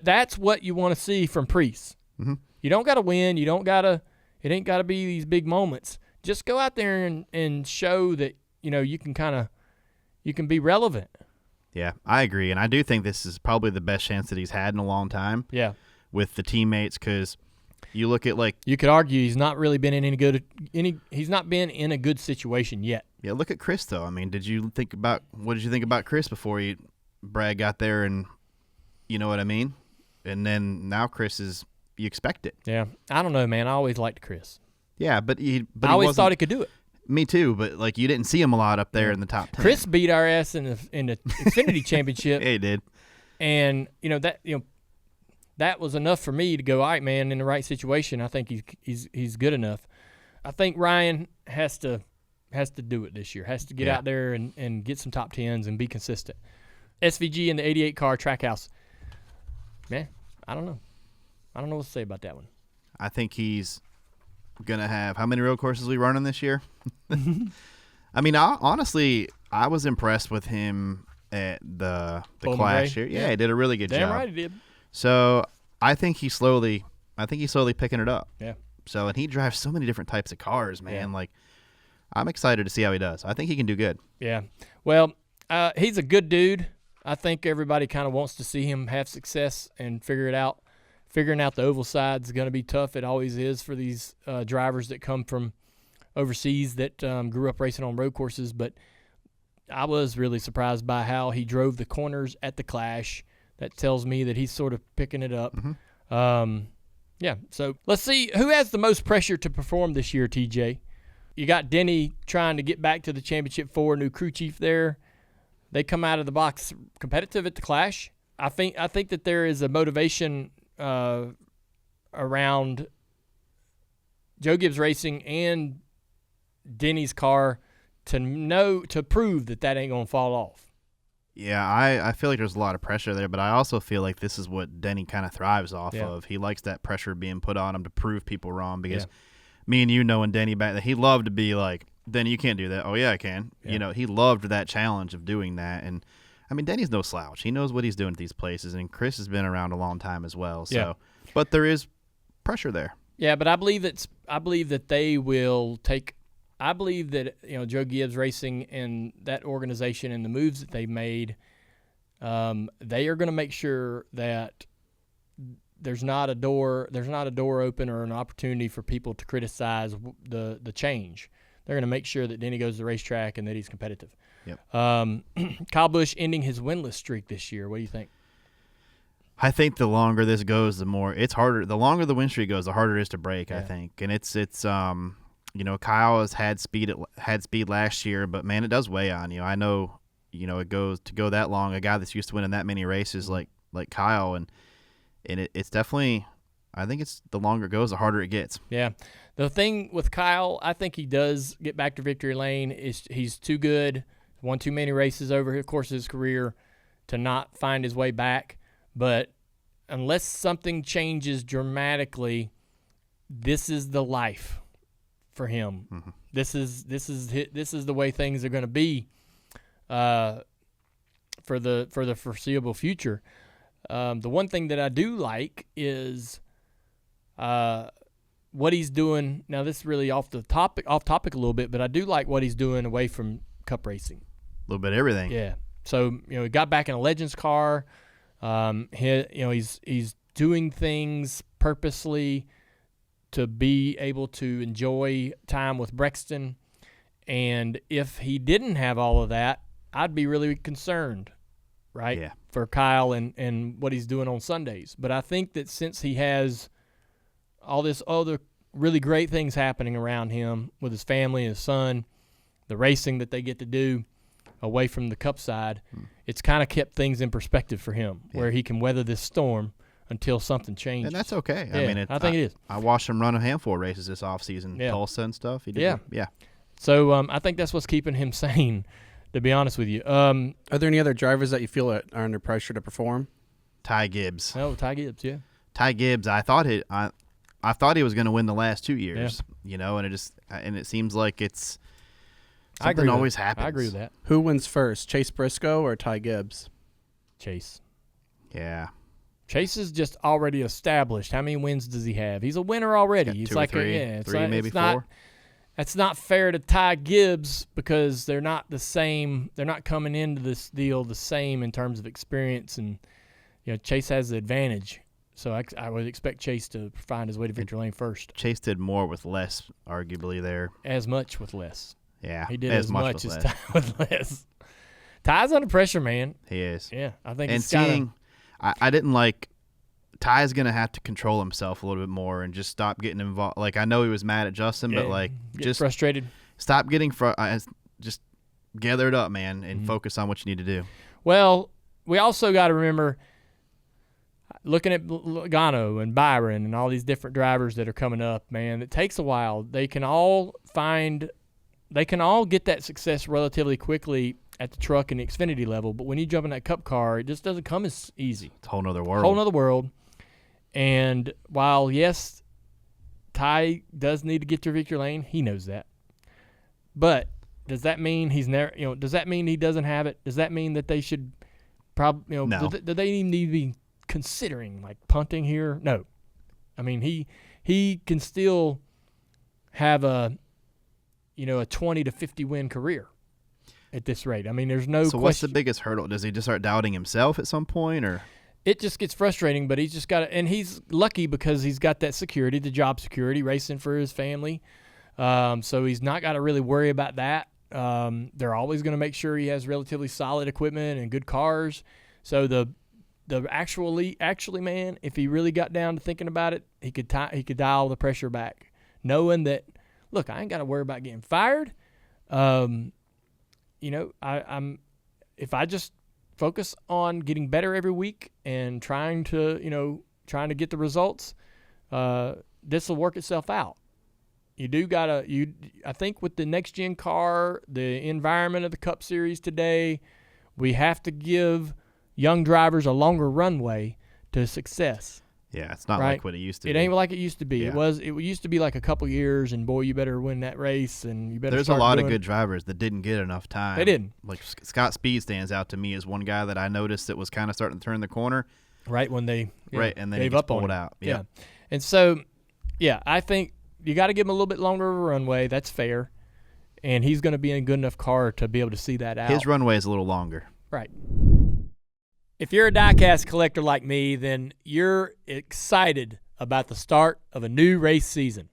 Speaker 1: that's what you want to see from Preece.
Speaker 2: Mm-hmm.
Speaker 1: You don't got to win. It ain't got to be these big moments. Just go out there and show that, you can be relevant.
Speaker 2: Yeah, I agree. And I do think this is probably the best chance that he's had in a long time.
Speaker 1: Yeah.
Speaker 2: With the teammates, because you look at
Speaker 1: you could argue he's not really been in he's not been in a good situation yet.
Speaker 2: Yeah, look at Chris though. I mean, what did you think about Chris before Brad got there, and you know what I mean? And then now Chris you expect it.
Speaker 1: Yeah. I don't know, man. I always liked Chris.
Speaker 2: Yeah, but I
Speaker 1: always thought he could do it.
Speaker 2: Me too, but you didn't see him a lot up there in the top 10.
Speaker 1: Chris beat our ass in the Xfinity Championship.
Speaker 2: Yeah, he did.
Speaker 1: And that was enough for me to go, all right, man, in the right situation, I think he's good enough. I think Ryan has to do it this year. Has to get out there and get some top 10s and be consistent. SVG in the 88 car Trackhouse. Man, I don't know. I don't know what to say about that one.
Speaker 2: I think he's going to have – how many road courses we running this year? I mean, honestly, I was impressed with him at the Clash here. Yeah, he did a really good job.
Speaker 1: Damn right he did.
Speaker 2: So I think he's slowly picking it up.
Speaker 1: Yeah.
Speaker 2: So, and he drives so many different types of cars, man. Yeah. Like, I'm excited to see how he does. I think he can do good.
Speaker 1: Yeah. Well, he's a good dude. I think everybody kind of wants to see him have success and figure it out. Figuring out the oval side is going to be tough. It always is for these drivers that come from overseas that grew up racing on road courses. But I was really surprised by how he drove the corners at the Clash. That tells me that he's sort of picking it up.
Speaker 2: Mm-hmm.
Speaker 1: Yeah, so let's see. Who has the most pressure to perform this year, TJ? you got Denny trying to get back to the championship 4, new crew chief there. They come out of the box competitive at the Clash. I think that there is a motivation around Joe Gibbs Racing and Denny's car to prove that ain't gonna fall off.
Speaker 2: Yeah, I feel like there's a lot of pressure there, but I also feel like this is what Denny kind of thrives off of. He likes that pressure being put on him to prove people wrong, because me and you knowing Denny back then, he loved to be like, Denny, you can't do that. Oh, yeah, I can. Yeah. He loved that challenge of doing that. And, I mean, Denny's no slouch. He knows what he's doing at these places, and Chris has been around a long time as well. So, but there is pressure there. Yeah, but
Speaker 1: I believe that they will take – I believe that Joe Gibbs Racing and that organization and the moves that they made, they are going to make sure that there's not a door open or an opportunity for people to criticize the change. They're going to make sure that Denny goes to the racetrack and that he's competitive.
Speaker 2: Yep.
Speaker 1: Kyle Busch ending his winless streak this year. What do you think?
Speaker 2: I think the longer this goes, the more it's harder. The longer the win streak goes, the harder it is to break. I think, and it's. Kyle has had speed last year, but man, it does weigh on you. I know, it goes to go that long. A guy that's used to winning that many races like Kyle, and it's definitely. I think it's the longer it goes, the harder it gets.
Speaker 1: Yeah, the thing with Kyle, I think he does get back to victory lane. He's too good, won too many races over the course of his career to not find his way back. But unless something changes dramatically, this is the life for him. Mm-hmm. This is the way things are going to be for the foreseeable future. The one thing that I do like is what he's doing. Now this is really off topic a little bit, but I do like what he's doing away from Cup racing.
Speaker 2: A little bit of everything.
Speaker 1: Yeah. So he got back in a Legends car. He's doing things purposely to be able to enjoy time with Brexton. And if he didn't have all of that, I'd be really concerned, right?
Speaker 2: Yeah.
Speaker 1: For Kyle and what he's doing on Sundays. But I think that since he has all this other really great things happening around him with his family and his son, the racing that they get to do away from the Cup side, it's kind of kept things in perspective for him, where he can weather this storm until something changes.
Speaker 2: And that's okay.
Speaker 1: Yeah, I think it is.
Speaker 2: I watched him run a handful of races this offseason, Tulsa and stuff. He did. Yeah.
Speaker 1: So I think that's what's keeping him sane, to be honest with you.
Speaker 3: Are there any other drivers that you feel are under pressure to perform?
Speaker 2: Ty Gibbs.
Speaker 1: Oh, Ty Gibbs, yeah.
Speaker 2: Ty Gibbs, I thought he was going to win the last 2 years, and it seems like it's something always happens.
Speaker 1: I agree with that.
Speaker 3: Who wins first, Chase Briscoe or Ty Gibbs?
Speaker 1: Chase.
Speaker 2: Yeah.
Speaker 1: Chase is just already established. How many wins does he have? He's a winner already.
Speaker 2: He's
Speaker 1: like
Speaker 2: three, maybe
Speaker 1: four. It's not fair to Ty Gibbs because they're not the same. They're not coming into this deal the same in terms of experience, and Chase has the advantage. So I would expect Chase to find his way to victory lane first.
Speaker 2: Chase did more with less, arguably there.
Speaker 1: As much with less.
Speaker 2: Yeah,
Speaker 1: he did as much as Ty with less. Ty's under pressure, man.
Speaker 2: He is.
Speaker 1: Yeah, I think.
Speaker 2: And I didn't like. Ty's gonna have to control himself a little bit more and just stop getting involved. Like I know he was mad at Justin, but just
Speaker 1: frustrated.
Speaker 2: Stop getting just gather it up, man, and focus on what you need to do.
Speaker 1: Well, we also got to remember, looking at Logano and Byron and all these different drivers that are coming up, man, it takes a while. They can all get that success relatively quickly at the truck and the Xfinity level, but when you jump in that Cup car, it just doesn't come as easy.
Speaker 2: It's a whole nother world.
Speaker 1: And while, yes, Ty does need to get to victory lane, he knows that. But does that mean he's never? Does that mean he doesn't have it? Does that mean that they should probably?
Speaker 2: No.
Speaker 1: Do they even need to be considering punting here? No. I mean, he can still have a 20 to 50 win career at this rate. I mean, there's no question.
Speaker 2: What's the biggest hurdle? Does he just start doubting himself at some point, or?
Speaker 1: It just gets frustrating, but he's just got to, and he's lucky because he's got that security, the job security, racing for his family. So he's not got to really worry about that. They're always going to make sure he has relatively solid equipment and good cars. So the actually, man, if he really got down to thinking about it, he could dial the pressure back, knowing that look, I ain't got to worry about getting fired. I'm if I just focus on getting better every week and trying to get the results, this will work itself out. I think with the next gen car, the environment of the Cup Series today, we have to give young drivers a longer runway to success.
Speaker 2: Yeah, it's not like what it used to be.
Speaker 1: It ain't like it used to be.
Speaker 2: Yeah.
Speaker 1: It used to be like a couple years, and boy, you better win that race, and you better.
Speaker 2: There's a lot of good drivers that didn't get enough time.
Speaker 1: They didn't.
Speaker 2: Like Scott Speed stands out to me as one guy that I noticed that was kind of starting to turn the corner.
Speaker 1: Right when they
Speaker 2: and then
Speaker 1: gave
Speaker 2: he
Speaker 1: up
Speaker 2: pulled
Speaker 1: on
Speaker 2: out.
Speaker 1: Yeah, and so I think you got to give him a little bit longer of a runway. That's fair, and he's going to be in a good enough car to be able to see that out.
Speaker 2: His runway is a little longer.
Speaker 1: Right. If you're a diecast collector like me, then you're excited about the start of a new race season.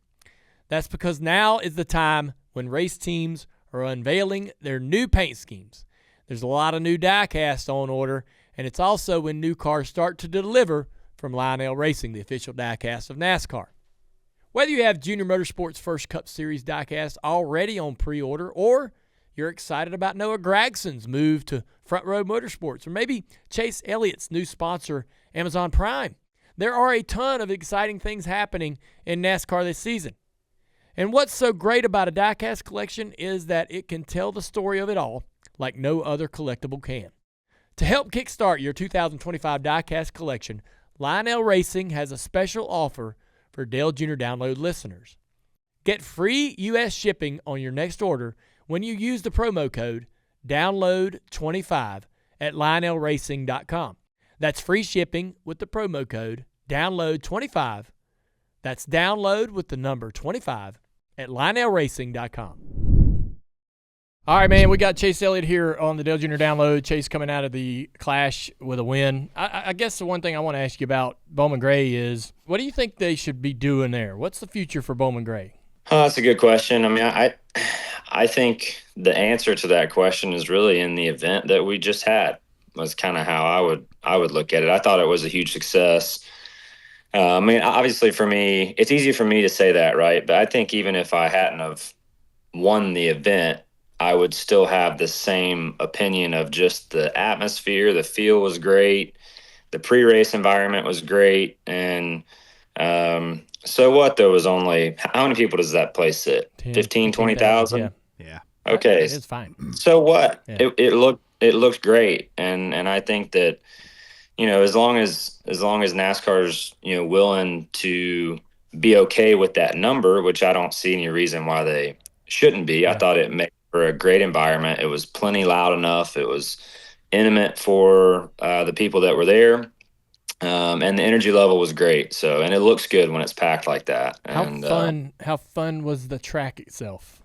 Speaker 1: That's because now is the time when race teams are unveiling their new paint schemes. There's a lot of new diecast on order, and it's also when new cars start to deliver from Lionel Racing, the official diecast of NASCAR. Whether you have Junior Motorsports First Cup Series diecast already on pre-order, or you're excited about Noah Gragson's move to Front Row Motorsports, or maybe Chase Elliott's new sponsor, Amazon Prime, there are a ton of exciting things happening in NASCAR this season. And what's so great about a diecast collection is that it can tell the story of it all like no other collectible can. To help kickstart your 2025 diecast collection, Lionel Racing has a special offer for Dale Jr. Download listeners. Get free U.S. shipping on your next order when you use the promo code DOWNLOAD25 at LionelRacing.com. That's free shipping with the promo code DOWNLOAD25. That's download with the number 25 at LionelRacing.com. All right, man, we got Chase Elliott here on the Dale Jr. Download. Chase coming out of the Clash with a win. I guess the one thing I want to ask you about Bowman Gray is, what do you think they should be doing there? What's the future for Bowman Gray?
Speaker 4: That's a good question. I mean, I think the answer to that question is really in the event that we just had. Was kind of how I would look at it. I thought it was a huge success. I mean, obviously for me, it's easy for me to say that, right? But I think even if I hadn't have won the event, I would still have the same opinion of just the atmosphere. The feel was great. The pre-race environment was great. And so what? There was only, how many people does that place sit? 15, 20,000?
Speaker 2: Yeah.
Speaker 4: Okay.
Speaker 1: It's fine.
Speaker 4: So what?
Speaker 1: Yeah.
Speaker 4: It looked great. And I think that, as long as NASCAR's, willing to be okay with that number, which I don't see any reason why they shouldn't be. Yeah. I thought it made for a great environment. It was plenty loud enough. It was intimate for the people that were there. And the energy level was great. So, and it looks good when it's packed like that.
Speaker 1: How fun was the track itself?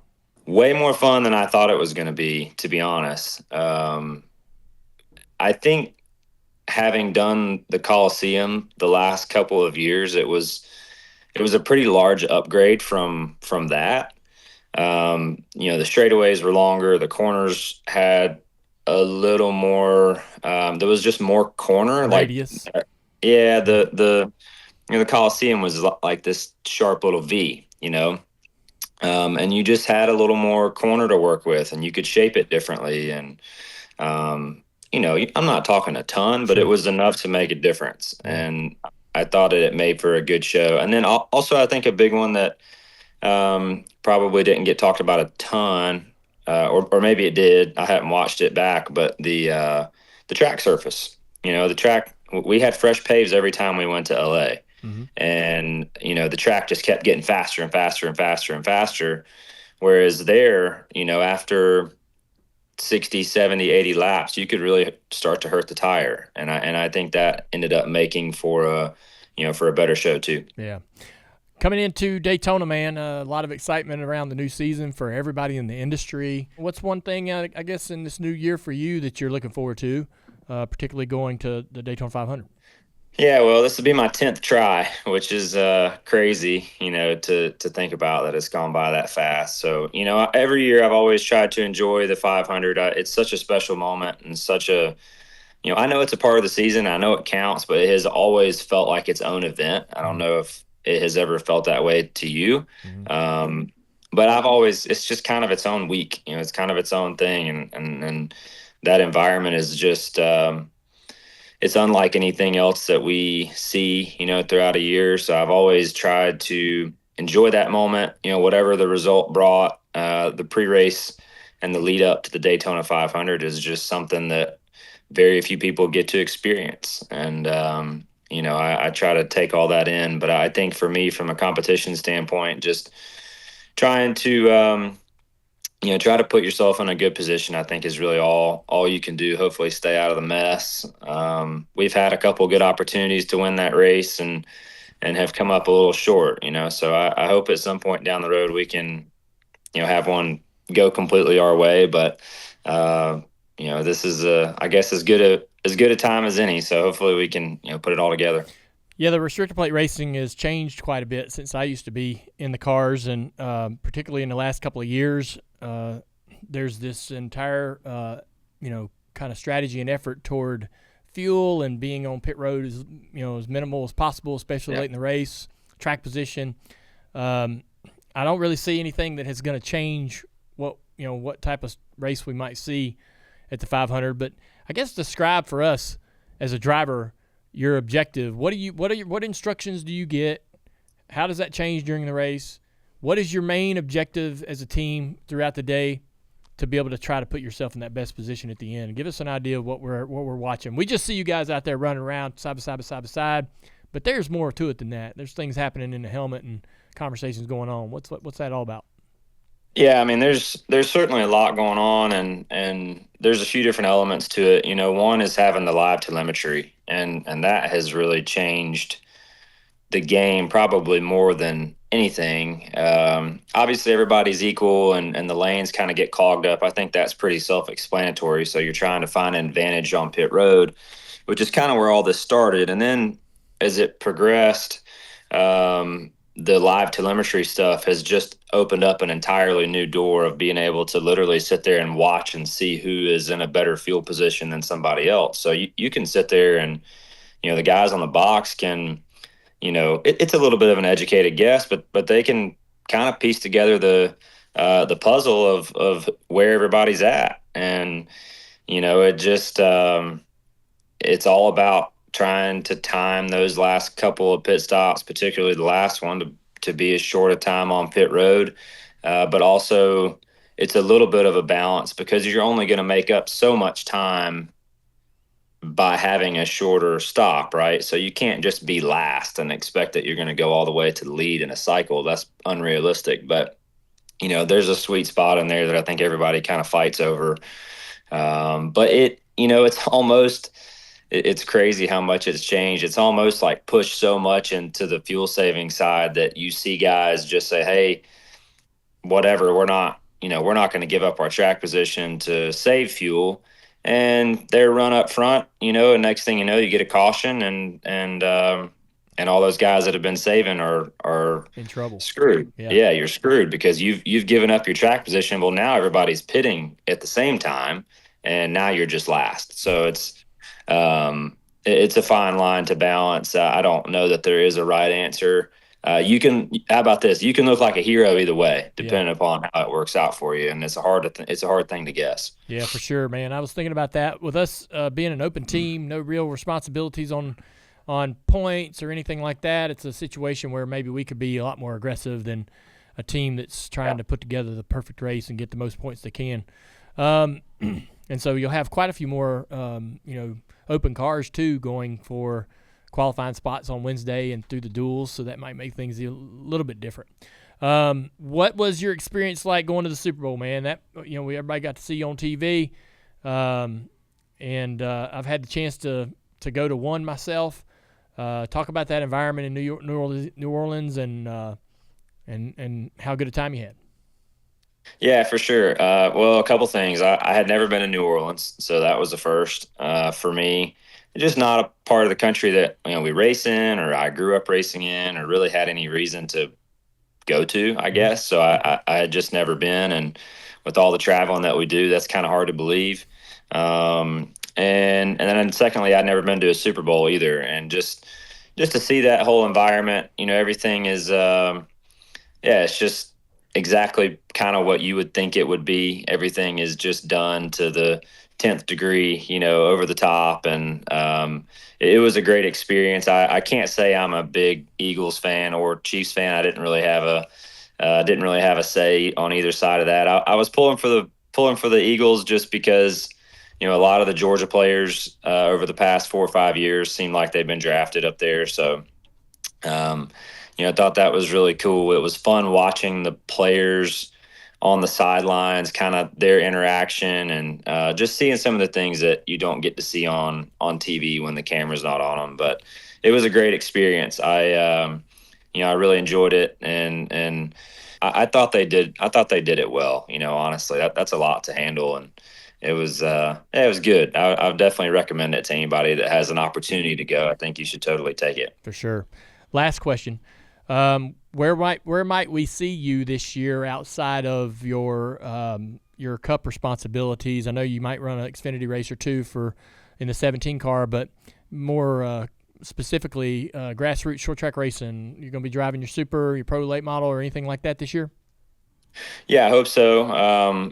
Speaker 4: Way more fun than I thought it was going to be honest. I think having done the Coliseum the last couple of years, it was a pretty large upgrade from that. The straightaways were longer. The corners had a little more. There was just more corner
Speaker 1: radius.
Speaker 4: The Coliseum was like this sharp little V. And you just had a little more corner to work with, and you could shape it differently. And I'm not talking a ton, but it was enough to make a difference. And I thought it made for a good show. And then also, I think a big one that probably didn't get talked about a ton, or maybe it did. I haven't watched it back, but the track surface. The track. We had fresh paves every time we went to LA. Mm-hmm. And, the track just kept getting faster and faster and faster and faster. Whereas there, after 60, 70, 80 laps, you could really start to hurt the tire. And I think that ended up making for a better show too.
Speaker 1: Yeah. Coming into Daytona, man, a lot of excitement around the new season for everybody in the industry. What's one thing, I guess, in this new year for you that you're looking forward to, particularly going to the Daytona 500?
Speaker 4: Yeah, well, this will be my 10th try, which is crazy, to think about that it's gone by that fast. So, every year I've always tried to enjoy the 500. It's such a special moment and such a, I know it's a part of the season. I know it counts, but it has always felt like its own event. I don't know if it has ever felt that way to you. Mm-hmm. but it's just kind of its own week. It's kind of its own thing, and that environment is just it's unlike anything else that we see, throughout a year. So I've always tried to enjoy that moment, whatever the result brought. The pre-race and the lead up to the Daytona 500 is just something that very few people get to experience. And, I try to take all that in. But I think for me, from a competition standpoint, just trying to, try to put yourself in a good position, I think, is really all you can do. Hopefully stay out of the mess. We've had a couple good opportunities to win that race and have come up a little short, so I hope at some point down the road we can, have one go completely our way. But, this is, I guess, as good a time as any. So hopefully we can, put it all together.
Speaker 1: Yeah, the restrictor plate racing has changed quite a bit since I used to be in the cars, and particularly in the last couple of years, there's this entire, kind of strategy and effort toward fuel and being on pit road as minimal as possible, especially late in the race, track position. I don't really see anything that is going to change what type of race we might see at the 500. But I guess describe for us as a driver your objective. What instructions do you get? How does that change during the race? What is your main objective as a team throughout the day to be able to try to put yourself in that best position at the end? Give us an idea of what we're watching. We just see you guys out there running around side by side, but there's more to it than that. There's things happening in the helmet and conversations going on. What's that all about?
Speaker 4: Yeah, I mean, there's certainly a lot going on, and there's a few different elements to it. One is having the live telemetry, and that has really changed the game probably more than anything. Obviously, everybody's equal, and the lanes kind of get clogged up. I think that's pretty self-explanatory. So you're trying to find an advantage on pit road, which is kind of where all this started. And then as it progressed, the live telemetry stuff has just opened up an entirely new door of being able to literally sit there and watch and see who is in a better field position than somebody else. So you can sit there and, the guys on the box can, it's a little bit of an educated guess, but they can kind of piece together the puzzle of where everybody's at. And, it just, it's all about trying to time those last couple of pit stops, particularly the last one, to be as short a time on pit road. But also it's a little bit of a balance because you're only going to make up so much time by having a shorter stop, right? So you can't just be last and expect that you're going to go all the way to the lead in a cycle. That's unrealistic. But, there's a sweet spot in there that I think everybody kind of fights over. But it's crazy how much it's changed. It's almost like pushed so much into the fuel saving side that you see guys just say, hey, whatever, we're not going to give up our track position to save fuel. And they're run up front, and next thing you know, you get a caution and all those guys that have been saving are
Speaker 1: in trouble.
Speaker 4: Screwed. Yeah, you're screwed because you've given up your track position. Well, now everybody's pitting at the same time, and now you're just last. So it's a fine line to balance. I don't know that there is a right answer. How about this? You can look like a hero either way, depending upon how it works out for you. And it's a hard thing to guess.
Speaker 1: Yeah, for sure, man. I was thinking about that with us being an open team, no real responsibilities on points or anything like that. It's a situation where maybe we could be a lot more aggressive than a team that's trying to put together the perfect race and get the most points they can. And so you'll have quite a few more, open cars too, going for qualifying spots on Wednesday and through the duels. So that might make things a little bit different. What was your experience like going to the Super Bowl, man? That everybody got to see you on TV, and I've had the chance to go to one myself. Talk about that environment in New Orleans, and how good a time you had.
Speaker 4: Yeah, for sure. Well, a couple things. I had never been to New Orleans, so that was the first for me. It's just not a part of the country that we race in, or I grew up racing in, or really had any reason to go to, I guess. So I had just never been, and with all the traveling that we do, that's kind of hard to believe. And then secondly, I'd never been to a Super Bowl either, and just to see that whole environment, everything is, it's just exactly kind of what you would think it would be. Everything is just done to the 10th degree, over the top. And it was a great experience. I can't say I'm a big Eagles fan or Chiefs fan. I didn't really have a say on either side of that. I was pulling for the Eagles just because, a lot of the Georgia players over the past 4 or 5 years seem like they've been drafted up there. So, I thought that was really cool. It was fun watching the players on the sidelines, kind of their interaction, and just seeing some of the things that you don't get to see on TV when the camera's not on them. But it was a great experience. I really enjoyed it, and I thought they did. I thought they did it well. Honestly, that's a lot to handle, and it was good. I would definitely recommend it to anybody that has an opportunity to go. I think you should totally take it.
Speaker 1: For sure. Last question. Where might we see you this year outside of your Cup responsibilities? I know you might run an Xfinity race or two in the 17 car, but more specifically grassroots short track racing. You're going to be driving your Super, your Pro Late Model, or anything like that this year?
Speaker 4: Yeah, I hope so.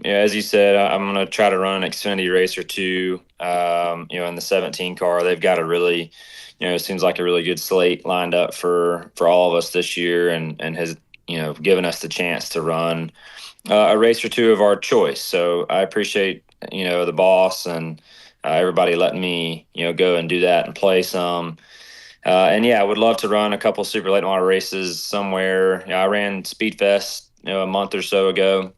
Speaker 4: As you said, I'm going to try to run an Xfinity race or two. In the 17 car, they've got a really, it seems like a really good slate lined up for all of us this year, and has, given us the chance to run a race or two of our choice. So I appreciate, the boss and everybody letting me, go and do that and play some. I would love to run a couple super late model races somewhere. I ran Speedfest, a month or so ago.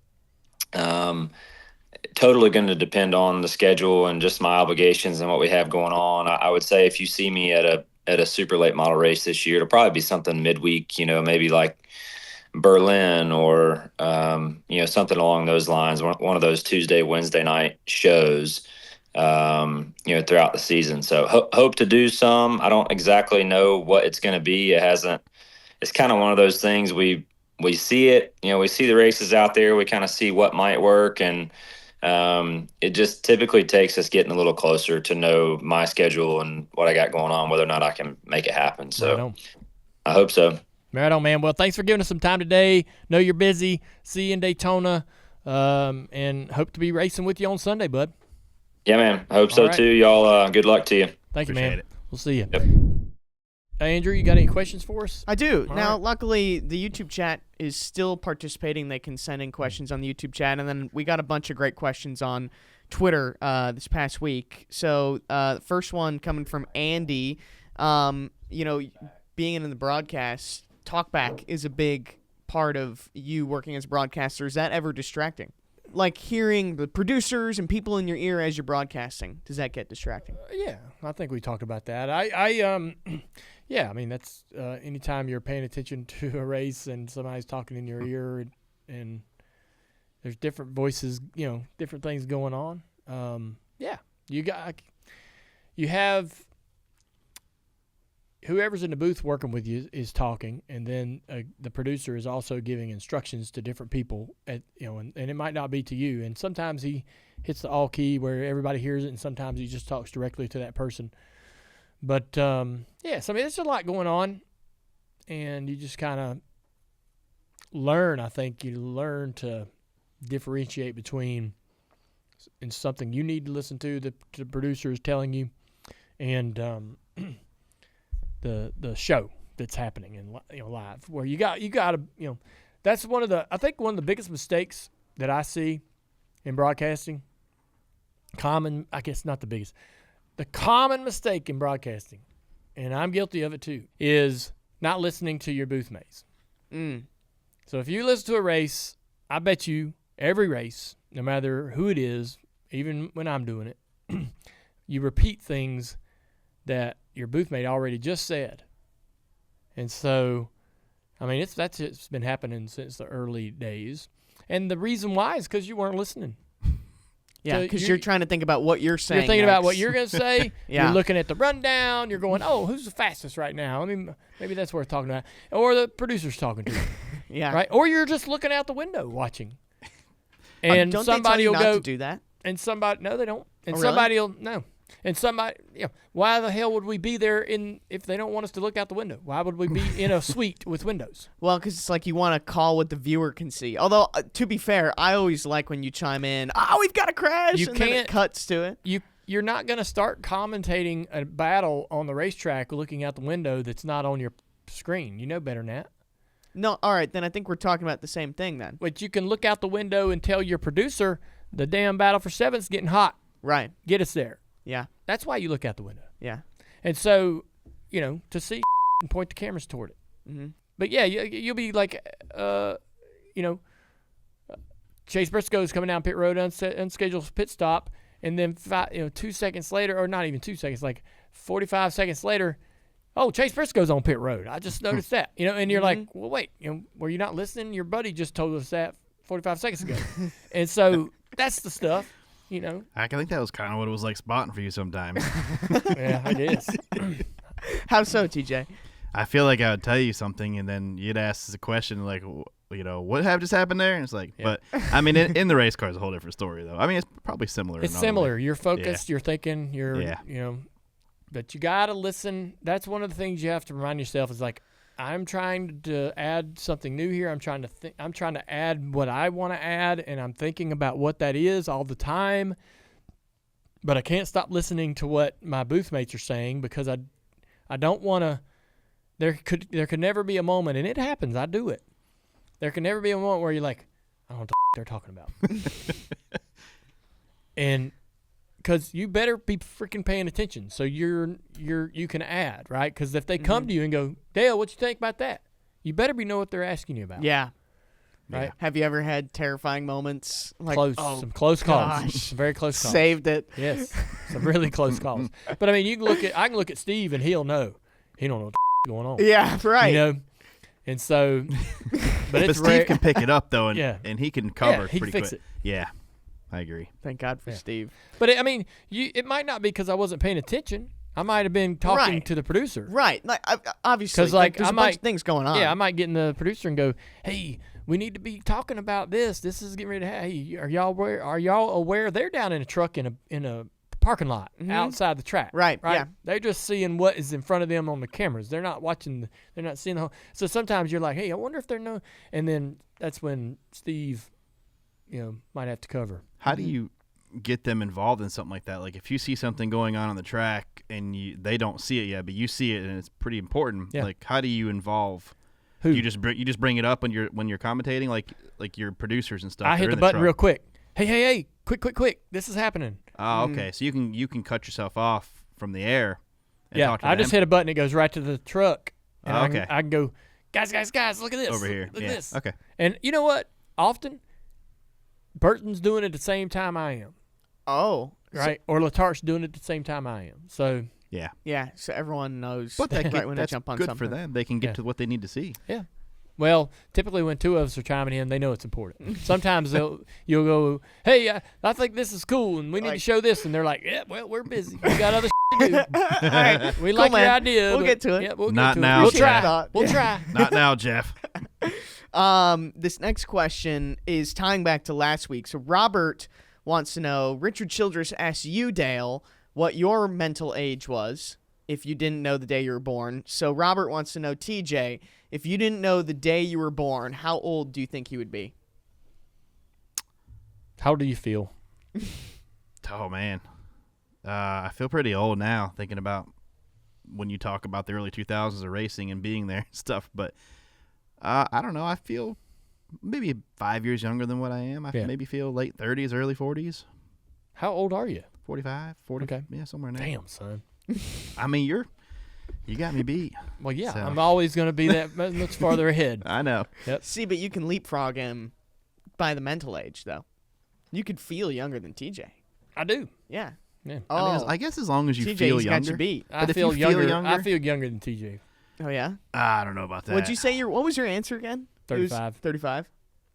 Speaker 4: Totally going to depend on the schedule and just my obligations and what we have going on. I would say if you see me at a super late model race this year, it'll probably be something midweek, maybe like Berlin or, something along those lines. One of those Tuesday, Wednesday night shows, throughout the season. So hope to do some. I don't exactly know what it's going to be. It's kind of one of those things we see it, we see the races out there, we kind of see what might work, and it just typically takes us getting a little closer to know my schedule and what I got going on, whether or not I can make it happen. So I hope so.
Speaker 1: Right on, man. Well, thanks for giving us some time today. Know you're busy. See you in Daytona, and hope to be racing with you on Sunday, bud.
Speaker 4: Yeah, man. I hope so too. Y'all, good luck to you.
Speaker 1: Thank you, man.
Speaker 2: It.
Speaker 1: We'll see you.
Speaker 4: Yep.
Speaker 1: Andrew, you got any questions for us?
Speaker 5: I do.
Speaker 1: All
Speaker 5: now,
Speaker 1: right.
Speaker 5: Luckily, the YouTube chat is still participating. They can send in questions on the YouTube chat, and then we got a bunch of great questions on Twitter this past week. So, the first one coming from Andy. Being in the broadcast, talkback is a big part of you working as a broadcaster. Is that ever distracting? Like hearing the producers and people in your ear as you're broadcasting, does that get distracting?
Speaker 1: Yeah, I think we talked about that. Yeah, I mean, that's anytime you're paying attention to a race and somebody's talking in your ear and there's different voices, different things going on. You have whoever's in the booth working with you is talking, and then the producer is also giving instructions to different people and it might not be to you. And sometimes he hits the all key where everybody hears it, and sometimes he just talks directly to that person. But, so, there's a lot going on, and you just kind of learn, I think. You learn to differentiate between something you need to listen to, the producer is telling you, and the show that's happening in live, where you got to, that's one of the biggest mistakes that I see in broadcasting. I guess not the biggest. The common mistake in broadcasting, and I'm guilty of it too, is not listening to your booth mates. So if you listen to a race, I bet you every race, no matter who it is, even when I'm doing it, you repeat things that your booth mate already just said. And so, I mean, it's been happening since the early days. And the reason why is because you weren't listening.
Speaker 5: Yeah, because you're trying to think about what you're saying.
Speaker 1: You're thinking
Speaker 5: next.
Speaker 1: about what you're going to say.
Speaker 5: Yeah.
Speaker 1: You're looking at the rundown. You're going, oh, who's the fastest right now? I mean, maybe that's worth talking about. Or the producer's talking to you.
Speaker 5: Yeah.
Speaker 1: Right? Or you're just looking out the window watching. And
Speaker 5: don't
Speaker 1: somebody
Speaker 5: they tell you
Speaker 1: will
Speaker 5: not
Speaker 1: go
Speaker 5: to do that?
Speaker 1: And somebody, no, they don't. And
Speaker 5: Oh, really?
Speaker 1: somebody will, no. And somebody, why the hell would we be there if they don't want us to look out the window? Why would we be in a suite with windows?
Speaker 5: Well, because it's like you want to call what the viewer can see. Although, to be fair, I always like when you chime in, we've got a crash, then it cuts to it.
Speaker 1: You're not going to start commentating a battle on the racetrack looking out the window that's not on your screen. You know better than that.
Speaker 5: No, all right, then I think we're talking about the same thing then.
Speaker 1: But you can look out the window and tell your producer the damn battle for 7th's getting hot.
Speaker 5: Right.
Speaker 1: Get us there.
Speaker 5: Yeah.
Speaker 1: That's why you look out the window.
Speaker 5: Yeah.
Speaker 1: And so, to see and point the cameras toward it.
Speaker 5: Mm-hmm.
Speaker 1: But yeah, you'll be like, Chase Briscoe's coming down pit road, unscheduled pit stop. And then 2 seconds later, or not even 2 seconds, like 45 seconds later, Chase Briscoe's on pit road. I just noticed that. And you're like, well, wait, were you not listening? Your buddy just told us that 45 seconds ago. And so that's the stuff,
Speaker 2: I think that was kind of what it was like spotting for you sometimes.
Speaker 1: Yeah, it is.
Speaker 5: How so, TJ?
Speaker 2: I feel like I would tell you something, and then you'd ask a question like, what just happened there? And it's like, but I mean, in the race car is a whole different story, though. I mean, it's probably similar.
Speaker 1: It's similar. You're focused. You're thinking. But you gotta listen. That's one of the things you have to remind yourself is like, I'm trying to add something new here. I'm trying to add what I want to add, and I'm thinking about what that is all the time. But I can't stop listening to what my booth mates are saying because I don't want to. There could never be a moment, and it happens. I do it. There can never be a moment where you're like, I don't know what they're talking about. And because you better be freaking paying attention so you can add, right? Because if they come to you and go, Dale, what you think about that? You better know what they're asking you about.
Speaker 5: Yeah.
Speaker 1: Right?
Speaker 5: Yeah. Have you ever had terrifying moments? Like,
Speaker 1: some close calls.
Speaker 5: Gosh.
Speaker 1: Some very close calls.
Speaker 5: Saved it.
Speaker 1: Yes. Some really close calls. But I mean, I can look at Steve and he'll know. He don't know what going on.
Speaker 5: Yeah, right.
Speaker 1: And so,
Speaker 2: but Steve can pick it up though, and he can cover
Speaker 1: he
Speaker 2: pretty
Speaker 1: can fix
Speaker 2: quick.
Speaker 1: it.
Speaker 2: Yeah, I agree.
Speaker 5: Thank God for Steve.
Speaker 1: But I mean, it might not be because I wasn't paying attention. I might have been talking to the producer.
Speaker 5: Right. Like obviously, because there's a bunch of things going on.
Speaker 1: Yeah, I might get in the producer and go, "Hey, we need to be talking about this. This is getting ready to happen. Hey, are y'all aware they're down in a truck in a parking lot outside the track?
Speaker 5: Right. Yeah.
Speaker 1: They're just seeing what is in front of them on the cameras. They're not watching. They're not seeing the whole. So sometimes you're like, hey, I wonder if they're no. And then that's when Steve, might have to cover.
Speaker 2: How do you get them involved in something like that? Like if you see something going on the track and they don't see it yet, but you see it and it's pretty important. Yeah. Like how do you involve? Who? You just bring it up when you're commentating, like your producers and stuff.
Speaker 1: I hit the button real quick. Hey, quick! This is happening.
Speaker 2: Oh, okay. So you can cut yourself off from the air. And talk to
Speaker 1: I
Speaker 2: them.
Speaker 1: just hit a button. It goes right to the truck. And
Speaker 2: okay.
Speaker 1: I can go, guys, look at this.
Speaker 2: Over here.
Speaker 1: Look at this.
Speaker 2: Okay.
Speaker 1: And you know what? Often, Burton's doing it at the same time I am.
Speaker 5: Oh.
Speaker 1: Right? Or Latart's doing it at the same time I am. So.
Speaker 2: Yeah.
Speaker 5: Yeah. So everyone knows
Speaker 2: but
Speaker 5: right when they jump on
Speaker 2: good
Speaker 5: something.
Speaker 2: for them. They can get to what they need to see.
Speaker 1: Yeah. Well, typically when two of us are chiming in, they know it's important. Sometimes you'll go, hey, I think this is cool, and we need to show this. And they're like, yeah, well, we're busy. We got other to do. All right, we like your idea.
Speaker 5: We'll get to it.
Speaker 1: Yeah, we'll
Speaker 2: Not
Speaker 1: get to
Speaker 2: now,
Speaker 1: it.
Speaker 2: We'll
Speaker 1: try.
Speaker 2: Not now, Jeff.
Speaker 5: This next question is tying back to last week. So Robert wants to know, Richard Childress asked you, Dale, what your mental age was if you didn't know the day you were born. So Robert wants to know, TJ, if you didn't know the day you were born, how old do you think you would be?
Speaker 1: How do you feel?
Speaker 2: Oh, man. I feel pretty old now thinking about when you talk about the early 2000s of racing and being there and stuff. But I don't know. I feel maybe 5 years younger than what I am. I maybe feel late 30s, early 40s.
Speaker 1: How old are you?
Speaker 2: 45, 40. Okay. Yeah, somewhere in there.
Speaker 1: Damn, son.
Speaker 2: I mean, you got me beat.
Speaker 1: Well, yeah, so. I'm always going to be that much farther ahead.
Speaker 2: I know.
Speaker 5: Yep. See, but you can leapfrog him by the mental age, though. You could feel younger than TJ.
Speaker 1: I do.
Speaker 5: Yeah.
Speaker 2: Oh. I guess as long as you
Speaker 5: TJ's
Speaker 2: feel younger.
Speaker 5: Got you beat.
Speaker 1: I feel younger. I feel younger than TJ.
Speaker 5: Oh, yeah?
Speaker 2: I don't know about that.
Speaker 5: What'd you say? What was your answer again?
Speaker 1: 35.
Speaker 5: 35?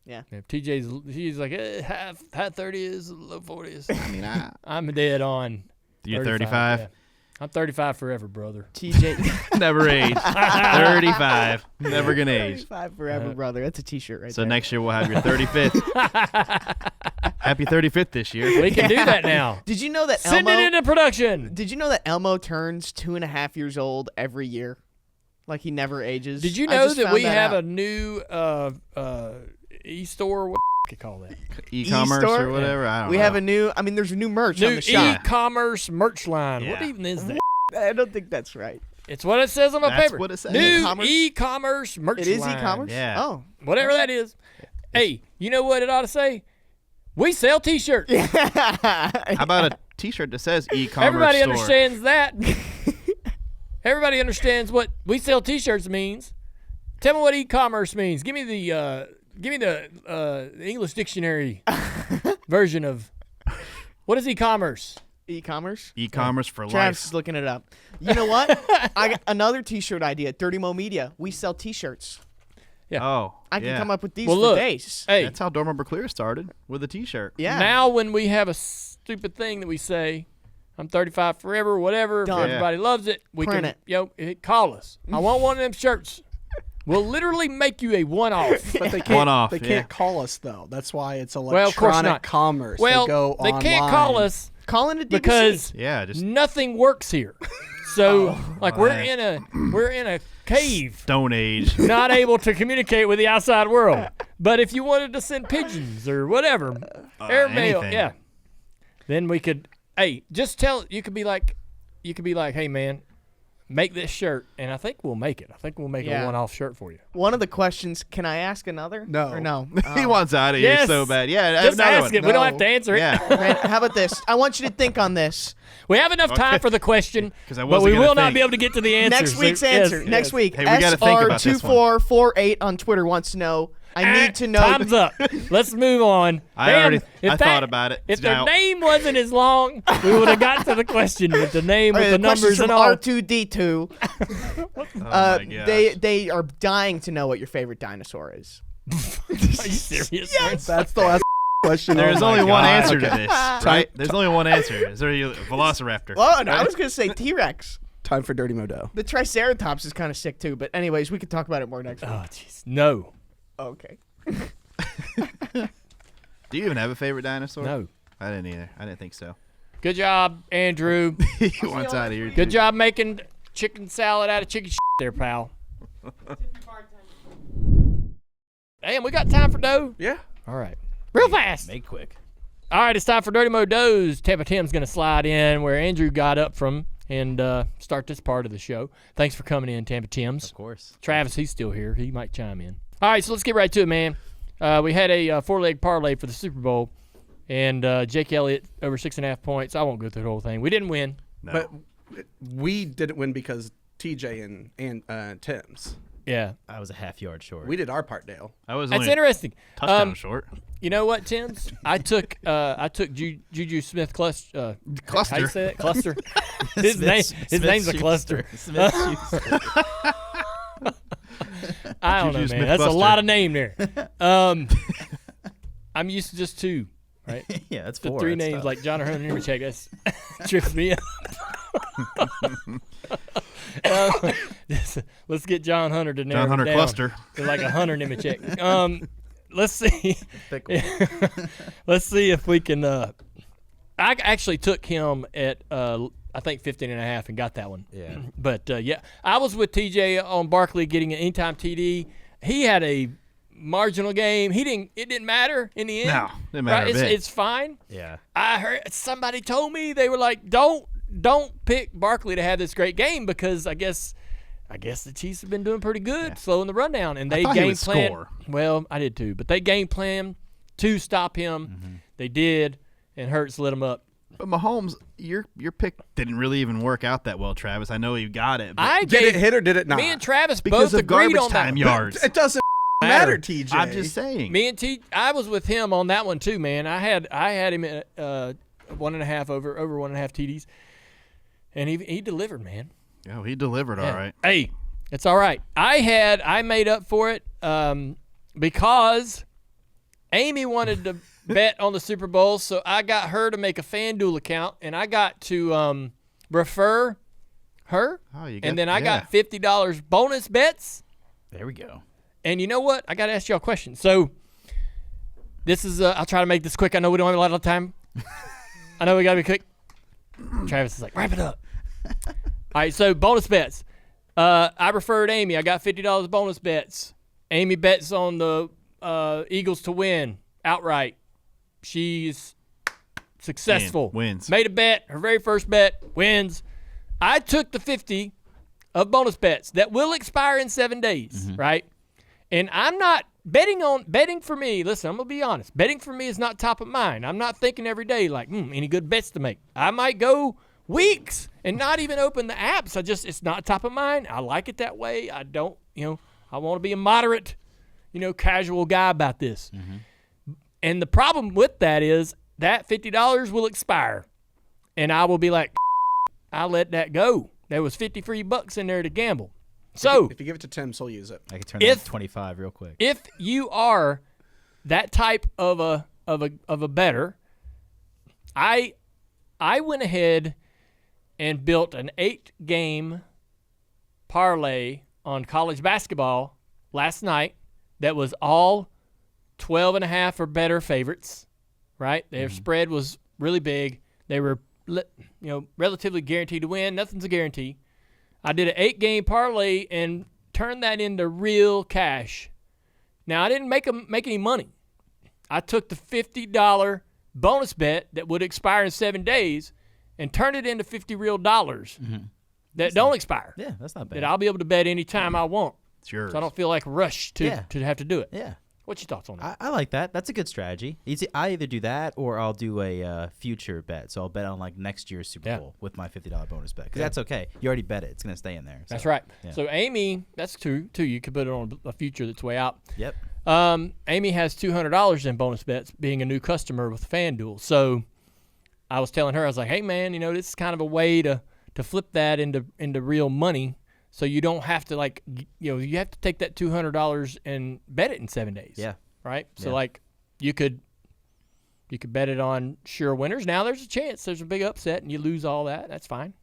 Speaker 5: Yeah.
Speaker 1: He's like, high 30s, low 40s.
Speaker 2: I mean,
Speaker 1: I'm dead on.
Speaker 2: You're 35?
Speaker 1: Yeah. I'm 35 forever, brother.
Speaker 5: TJ.
Speaker 2: Never age. 35. Never going to age.
Speaker 5: 35 forever, brother. That's a T-shirt right there.
Speaker 2: So next year we'll have your 35th. Happy 35th this year.
Speaker 1: We can do that now.
Speaker 5: Did you know that
Speaker 1: Send it into production.
Speaker 5: Did you know that Elmo turns 2.5 years old every year? Like he never ages.
Speaker 1: Did you know that we have a new e-store? What do you call that?
Speaker 2: E-commerce
Speaker 5: E-store?
Speaker 2: or whatever? I don't know.
Speaker 5: We have a new. I mean, there's a new merch on
Speaker 1: New
Speaker 5: the shop.
Speaker 1: e-commerce merch line.
Speaker 2: Yeah.
Speaker 1: What even is that?
Speaker 5: I don't think that's right.
Speaker 1: It's what it says on my
Speaker 2: That's
Speaker 1: paper.
Speaker 2: what it says.
Speaker 1: New
Speaker 5: E-commerce?
Speaker 1: e-commerce merch line.
Speaker 5: It is e-commerce.
Speaker 2: Yeah.
Speaker 5: Oh,
Speaker 1: Whatever that is. Hey, you know what it ought to say? We sell T-shirts.
Speaker 2: How about a T-shirt that says e-commerce
Speaker 1: Everybody
Speaker 2: store?
Speaker 1: understands that. Everybody understands what we sell T-shirts means. Tell me what e-commerce means. Give me the English dictionary version of what is e-commerce.
Speaker 5: E-commerce.
Speaker 2: E-commerce for
Speaker 5: Travis
Speaker 2: life.
Speaker 5: is looking it up. You know what? I got another T-shirt idea. Dirty Mo Media. We sell T-shirts.
Speaker 1: Yeah.
Speaker 2: Oh,
Speaker 5: I can
Speaker 2: yeah.
Speaker 5: come up with these
Speaker 1: Well,
Speaker 5: for
Speaker 1: look.
Speaker 5: days.
Speaker 1: Hey,
Speaker 2: That's how Dormer Clear started, with a T-shirt.
Speaker 5: Yeah.
Speaker 1: now when we have a stupid thing that we say, I'm 35 forever, whatever. If
Speaker 5: Done.
Speaker 1: everybody loves it. We
Speaker 5: Print
Speaker 1: can
Speaker 5: it.
Speaker 1: Call us. I want one of them shirts. We'll literally make you a one-off.
Speaker 3: But they can't.
Speaker 2: One-off,
Speaker 3: They
Speaker 2: yeah.
Speaker 3: can't call us though. That's why it's
Speaker 1: Well,
Speaker 3: electronic
Speaker 1: of course not.
Speaker 3: commerce.
Speaker 1: Well,
Speaker 3: they go
Speaker 1: they can't call
Speaker 3: online.
Speaker 1: us
Speaker 5: Calling it DBC.
Speaker 1: because
Speaker 2: Yeah, just
Speaker 1: nothing works here. So like we're
Speaker 2: right.
Speaker 1: in a cave,
Speaker 2: Stone Age.
Speaker 1: not able to communicate with the outside world. But if you wanted to send pigeons or whatever, airmail,
Speaker 2: anything.
Speaker 1: yeah, then we could. Hey, just tell. You could be like, hey man, make this shirt, and I think we'll make it. I think we'll make
Speaker 5: Yeah.
Speaker 1: a one-off shirt for you.
Speaker 5: One of the questions. Can I ask another?
Speaker 3: No.
Speaker 5: Or no?
Speaker 2: He wants out of here
Speaker 1: Yes.
Speaker 2: so bad. Yeah,
Speaker 1: Just
Speaker 2: another
Speaker 1: ask
Speaker 2: one.
Speaker 1: it. We don't
Speaker 3: No.
Speaker 1: have to answer it.
Speaker 2: Yeah.
Speaker 5: Man, how about this? I want you to think on this.
Speaker 1: We have enough time for the question,
Speaker 2: 'Cause I
Speaker 1: but
Speaker 2: wasn't
Speaker 1: we
Speaker 2: gonna
Speaker 1: will not
Speaker 2: think.
Speaker 1: be able to get to the answer.
Speaker 5: Next week's answer. Next week.
Speaker 2: Hey, we gotta think about this one.
Speaker 5: SR2448 on Twitter wants to know. I need to know.
Speaker 1: Time's up. Let's move on.
Speaker 2: I
Speaker 1: If
Speaker 2: thought about it.
Speaker 1: If
Speaker 2: It's
Speaker 1: their
Speaker 2: out.
Speaker 1: name wasn't as long, we would have got to the question with the name, with the numbers
Speaker 5: questions
Speaker 1: and
Speaker 5: from
Speaker 1: all.
Speaker 5: R2D2.
Speaker 2: Oh my gosh.
Speaker 5: They are dying to know what your favorite dinosaur is.
Speaker 1: Are you serious? Yes.
Speaker 3: That's the last question.
Speaker 2: There's
Speaker 3: Oh my
Speaker 2: only one
Speaker 3: God.
Speaker 2: answer
Speaker 3: Okay.
Speaker 2: to this, right? There's only one answer. Is there a Velociraptor?
Speaker 5: Oh, and I was gonna say T-Rex.
Speaker 3: Time for Dirty Modo.
Speaker 5: The Triceratops is kind of sick too. But anyways, we can talk about it more next week.
Speaker 1: Oh, jeez. No.
Speaker 5: Okay.
Speaker 2: Do you even have a favorite dinosaur?
Speaker 1: No.
Speaker 2: I didn't either. I didn't think so.
Speaker 1: Good job, Andrew.
Speaker 2: He wants out of here.
Speaker 1: Good
Speaker 2: too.
Speaker 1: job making chicken salad out of chicken shit there, pal. Damn, we got time for dough?
Speaker 3: Yeah.
Speaker 1: All right. Real fast.
Speaker 6: Make quick.
Speaker 1: All right, it's time for Dirty Mo Does. Tampa Tim's going to slide in where Andrew got up from and start this part of the show. Thanks for coming in, Tampa Tim's.
Speaker 6: Of course.
Speaker 1: Travis, he's still here. He might chime in. All right, so let's get right to it, man. We had a four-leg parlay for the Super Bowl, and Jake Elliott over 6.5 points. I won't go through the whole thing. We didn't win.
Speaker 2: No.
Speaker 3: But we didn't win because TJ and Tim's.
Speaker 1: Yeah.
Speaker 6: I was a half yard short.
Speaker 3: We did our part, Dale.
Speaker 2: I was
Speaker 1: That's
Speaker 2: only
Speaker 1: interesting.
Speaker 2: touchdown short.
Speaker 1: You know what, Tim's? I took Juju Smith Cluster.
Speaker 2: Cluster.
Speaker 1: How you say it? Cluster. His name's a cluster.
Speaker 6: Smith-Schuster.
Speaker 1: I don't know,
Speaker 2: Juju
Speaker 1: man.
Speaker 2: Smith
Speaker 1: That's a
Speaker 2: Cluster.
Speaker 1: lot of name there. I'm used to just two, right?
Speaker 6: Yeah, that's
Speaker 1: The
Speaker 6: four.
Speaker 1: three
Speaker 6: That's
Speaker 1: names
Speaker 6: tough.
Speaker 1: like John Hunter Nemechek. That's trips me up. Let's get John Hunter to narrow
Speaker 2: John Hunter
Speaker 1: it down
Speaker 2: Cluster.
Speaker 1: to like a Hunter Nemechek. Let's see.
Speaker 6: Thick one.
Speaker 1: Let's see if we can. I actually took him at I think 15.5 and got that one.
Speaker 6: Yeah.
Speaker 1: But yeah, I was with TJ on Barkley getting an anytime TD. He had a marginal game. It didn't matter in the end.
Speaker 2: No, didn't matter a bit.
Speaker 1: It's fine.
Speaker 6: Yeah.
Speaker 1: I heard somebody told me they were like, don't pick Barkley to have this great game because I guess the Chiefs have been doing pretty good, slowing the rundown, and they
Speaker 2: thought he
Speaker 1: game
Speaker 2: would
Speaker 1: plan.
Speaker 2: score.
Speaker 1: Well, I did too, but they game plan to stop him.
Speaker 2: Mm-hmm.
Speaker 1: They did, and Herbst lit him up.
Speaker 2: But Mahomes, your pick didn't really even work out that well, Travis. I know you got it. But
Speaker 1: I
Speaker 3: Did it
Speaker 1: gave,
Speaker 3: hit or did it not?
Speaker 1: me and Travis
Speaker 2: because
Speaker 1: both
Speaker 2: of
Speaker 1: agreed
Speaker 2: garbage
Speaker 1: on
Speaker 2: time
Speaker 1: that.
Speaker 2: yards.
Speaker 3: It doesn't matter, TJ.
Speaker 2: I'm just saying.
Speaker 1: Me and I was with him on that one too, man. I had him at 1.5 over 1.5 TDs, and he delivered, man.
Speaker 2: Oh, he delivered all right.
Speaker 1: Hey, it's all right. I made up for it because Amy wanted to bet on the Super Bowl, so I got her to make a FanDuel account, and I got to refer her.
Speaker 2: Oh,
Speaker 1: and then I got $50 bonus bets.
Speaker 6: There we go.
Speaker 1: And you know what? I got to ask y'all a question. So this is I'll try to make this quick. I know we don't have a lot of time. I know we got to be quick. Travis is like, wrap it up. All right, so bonus bets. I referred Amy. I got $50 bonus bets. Amy bets on the Eagles to win outright. She's successful.
Speaker 2: Wins.
Speaker 1: Made a bet. Her very first bet wins. I took the 50 of bonus bets that will expire in 7 days, right? And I'm not betting for me. Listen, I'm going to be honest. Betting for me is not top of mind. I'm not thinking every day like, any good bets to make. I might go weeks and not even open the apps. It's not top of mind. I like it that way. I don't, I want to be a moderate, casual guy about this. And the problem with that is that $50 will expire. And I will be like, I'll let that go. There was 50 free bucks in there to gamble. So
Speaker 3: if you give it to Tim, he'll use it.
Speaker 6: I can turn that to 25 real quick.
Speaker 1: If you are that type of a bettor, I went ahead and built an 8-game parlay on college basketball last night that was all 12.5 or better favorites, right? Their spread was really big. They were, relatively guaranteed to win. Nothing's a guarantee. I did an 8-game parlay and turned that into real cash. Now, I didn't make any money. I took the $50 bonus bet that would expire in 7 days and turned it into $50 real dollars that don't expire.
Speaker 6: Yeah, that's not bad.
Speaker 1: That I'll be able to bet anytime I want.
Speaker 2: It's yours.
Speaker 1: So I don't feel like rushed to have to do it.
Speaker 6: Yeah.
Speaker 1: What's your thoughts on that?
Speaker 6: I like that. That's a good strategy. I either do that or I'll do a future bet. So I'll bet on like next year's Super Bowl with my $50 bonus bet. Because that's okay. You already bet it. It's going to stay in there.
Speaker 1: That's right.
Speaker 6: Yeah.
Speaker 1: So Amy, that's two. You could put it on a future that's way out.
Speaker 6: Yep.
Speaker 1: Amy has $200 in bonus bets being a new customer with FanDuel. So I was telling her, I was like, hey, man, this is kind of a way to flip that into real money. So you don't have to you have to take that $200 and bet it in 7 days.
Speaker 6: Yeah.
Speaker 1: Right. So you could bet it on sure winners. Now there's a chance there's a big upset and you lose all that. That's fine.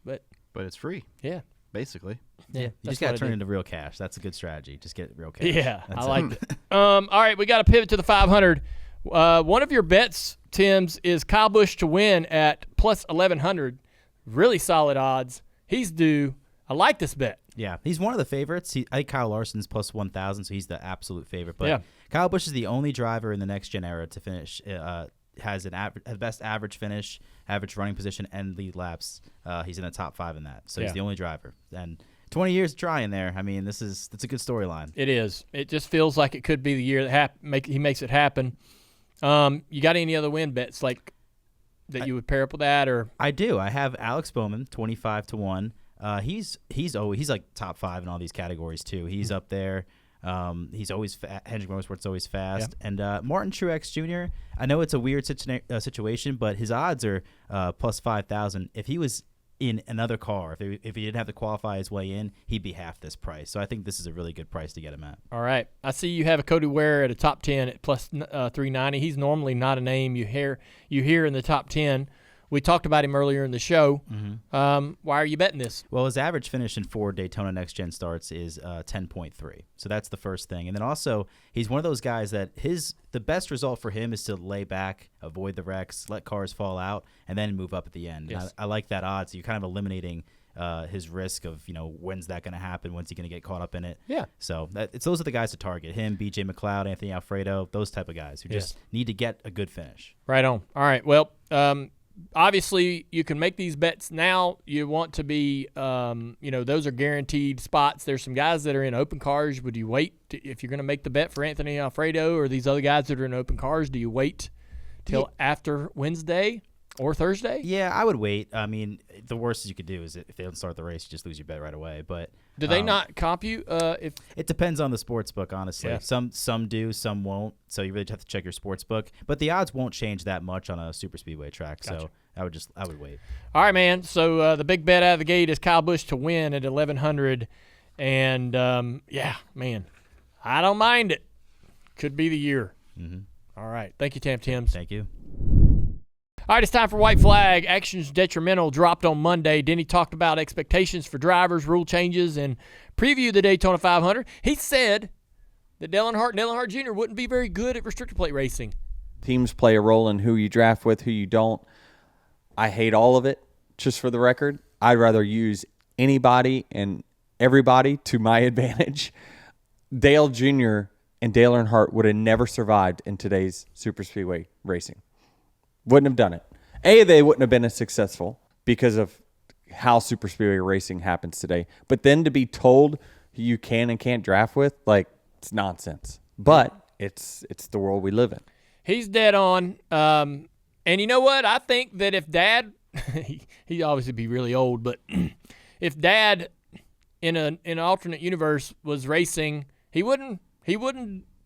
Speaker 1: But
Speaker 2: it's free.
Speaker 1: Yeah.
Speaker 2: Basically.
Speaker 6: Yeah. You just got to turn it into real cash. That's a good strategy. Just get real cash.
Speaker 1: Yeah.
Speaker 6: That's
Speaker 1: I like it. All right. We got to pivot to the 500. One of your bets, Tim's, is Kyle Busch to win at plus 1,100. Really solid odds. He's due. I like this bet.
Speaker 6: Yeah, he's one of the favorites. I think Kyle Larson's plus 1,000, so he's the absolute favorite. But Kyle Busch is the only driver in the next gen era to finish. Has the best average finish, average running position, and lead laps. He's in the top 5 in that. So he's the only driver. And 20 years trying there. I mean, it's a good storyline.
Speaker 1: It is. It just feels like it could be the year that he makes it happen. You got any other win bets that you would pair up with that, or? I
Speaker 6: do. I have Alex Bowman 25-1. He's like top 5 in all these categories too. He's up there. He's always Hendrick Motorsport's always fast. And Martin Truex Jr. I know it's a weird situation, but his odds are plus 5,000. If he was in another car, if he didn't have to qualify his way in, he'd be half this price. So I think this is a really good price to get him at.
Speaker 1: All right, I see you have a Cody Ware at a top 10 at plus 390. He's normally not a name you hear in the top 10. We talked about him earlier in the show. Why are you betting this?
Speaker 6: Well, his average finish in 4 Daytona Next Gen starts is 10.3. So that's the first thing. And then also, he's one of those guys that the best result for him is to lay back, avoid the wrecks, let cars fall out, and then move up at the end.
Speaker 1: Yes.
Speaker 6: And I like that odds. So you're kind of eliminating his risk of, when's that going to happen? When's he going to get caught up in it?
Speaker 1: Yeah.
Speaker 6: So those are the guys to target. Him, B.J. McLeod, Anthony Alfredo, those type of guys who just need to get a good finish.
Speaker 1: Right on. All right. Well, obviously, you can make these bets now. You want to be, those are guaranteed spots. There's some guys that are in open cars. Would you wait if you're going to make the bet for Anthony Alfredo or these other guys that are in open cars? Do you wait till after Wednesday or Thursday?
Speaker 6: Yeah, I would wait. I mean, the worst you could do is if they don't start the race, you just lose your bet right away. But
Speaker 1: do they not comp you? If
Speaker 6: it depends on the sports book, honestly.
Speaker 1: Yeah.
Speaker 6: Some do, some won't. So you really have to check your sports book. But the odds won't change that much on a super speedway track.
Speaker 1: Gotcha.
Speaker 6: So I would wait.
Speaker 1: All right, man. So the big bet out of the gate is Kyle Busch to win at 1,100, and man, I don't mind it. Could be the year.
Speaker 6: Mm-hmm.
Speaker 1: All right. Thank you, Tims.
Speaker 6: Thank you.
Speaker 1: All right, it's time for White Flag. Actions Detrimental dropped on Monday. Denny talked about expectations for drivers, rule changes, and previewed the Daytona 500. He said that Dale Earnhardt Jr. wouldn't be very good at restrictor plate racing.
Speaker 7: Teams play a role in who you draft with, who you don't. I hate all of it, just for the record. I'd rather use anybody and everybody to my advantage. Dale Jr. and Dale Earnhardt would have never survived in today's superspeedway racing. Wouldn't have done it. They wouldn't have been as successful because of how superspeedway racing happens today. But then to be told who you can and can't draft with, like, it's nonsense. But it's the world we live in.
Speaker 1: He's dead on. And you know what? I think that if Dad, he'd obviously be really old, but if Dad in an alternate universe was racing, he wouldn't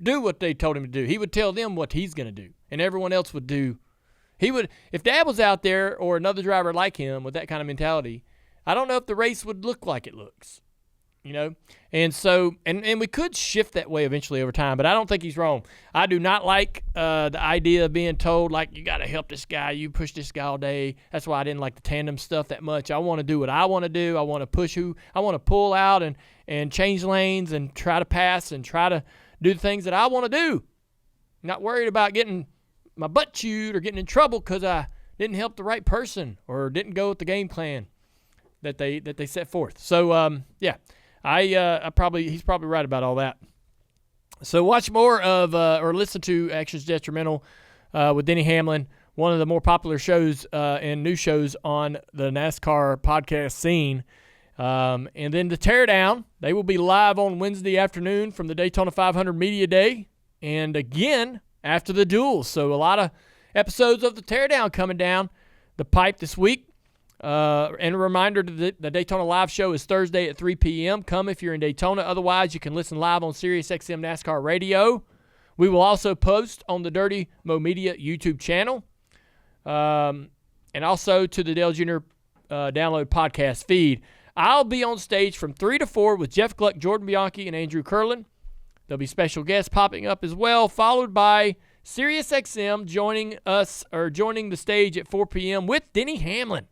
Speaker 1: do what they told him to do. He would tell them what he's going to do, and everyone else would do. He would, if Dad was out there or another driver like him with that kind of mentality, I don't know if the race would look like it looks, you know? And so, and we could shift that way eventually over time, but I don't think he's wrong. I do not like the idea of being told, like, you got to help this guy, you push this guy all day. That's why I didn't like the tandem stuff that much. I want to do what I want to do. I want to push I want to pull out and change lanes and try to pass and try to do the things that I want to do. Not worried about getting my butt chewed or getting in trouble because I didn't help the right person or didn't go with the game plan that they set forth. So, yeah. He's probably right about all that. So watch more of or listen to Actions Detrimental with Denny Hamlin, one of the more popular shows and new shows on the NASCAR podcast scene. And then the Teardown, they will be live on Wednesday afternoon from the Daytona 500 Media Day, and again after the duels. So a lot of episodes of the Teardown coming down the pipe this week. And a reminder, the Daytona Live show is Thursday at 3 p.m. Come if you're in Daytona. Otherwise, you can listen live on SiriusXM NASCAR Radio. We will also post on the Dirty Mo Media YouTube channel. And also to the Dale Jr. Download podcast feed. I'll be on stage from 3 to 4 with Jeff Gluck, Jordan Bianchi, and Andrew Curlin. There'll be special guests popping up as well, followed by SiriusXM joining the stage at 4 p.m. with Denny Hamlin.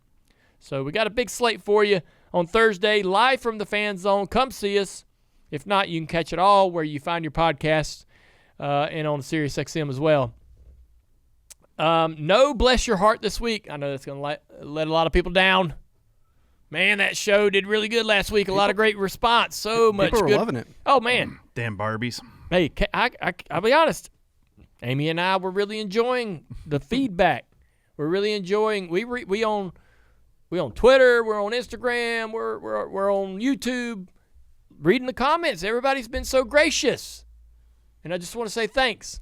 Speaker 1: So we got a big slate for you on Thursday, live from the Fan Zone. Come see us. If not, you can catch it all where you find your podcasts and on SiriusXM as well. No Bless Your Heart this week. I know that's going to let a lot of people down. Man, that show did really good last week. A lot of great response. So much good.
Speaker 3: People were loving it.
Speaker 1: Oh, man.
Speaker 2: Damn Barbies.
Speaker 1: Hey, I'll be honest. Amy and I were really enjoying the feedback. We're really enjoying. We on Twitter. We're on Instagram. We're on YouTube. Reading the comments. Everybody's been so gracious, and I just want to say thanks.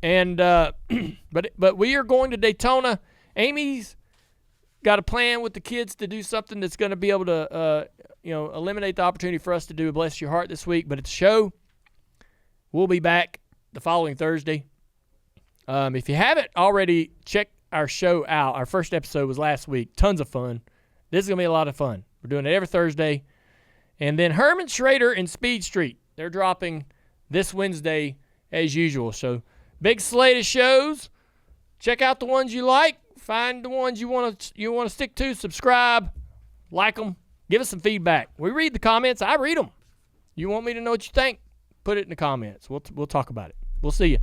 Speaker 1: And but we are going to Daytona. Amy's got a plan with the kids to do something that's going to be able to eliminate the opportunity for us to do a Bless Your Heart this week. But it's a show. We'll be back the following Thursday. If you haven't already, check our show out. Our first episode was last week. Tons of fun. This is going to be a lot of fun. We're doing it every Thursday. And then Herman Schrader and Speed Street. They're dropping this Wednesday as usual. So big slate of shows. Check out the ones you like. Find the ones you want to stick to. Subscribe. Like them. Give us some feedback. We read the comments. I read them. You want me to know what you think? Put it in the comments. We'll talk about it. We'll see you.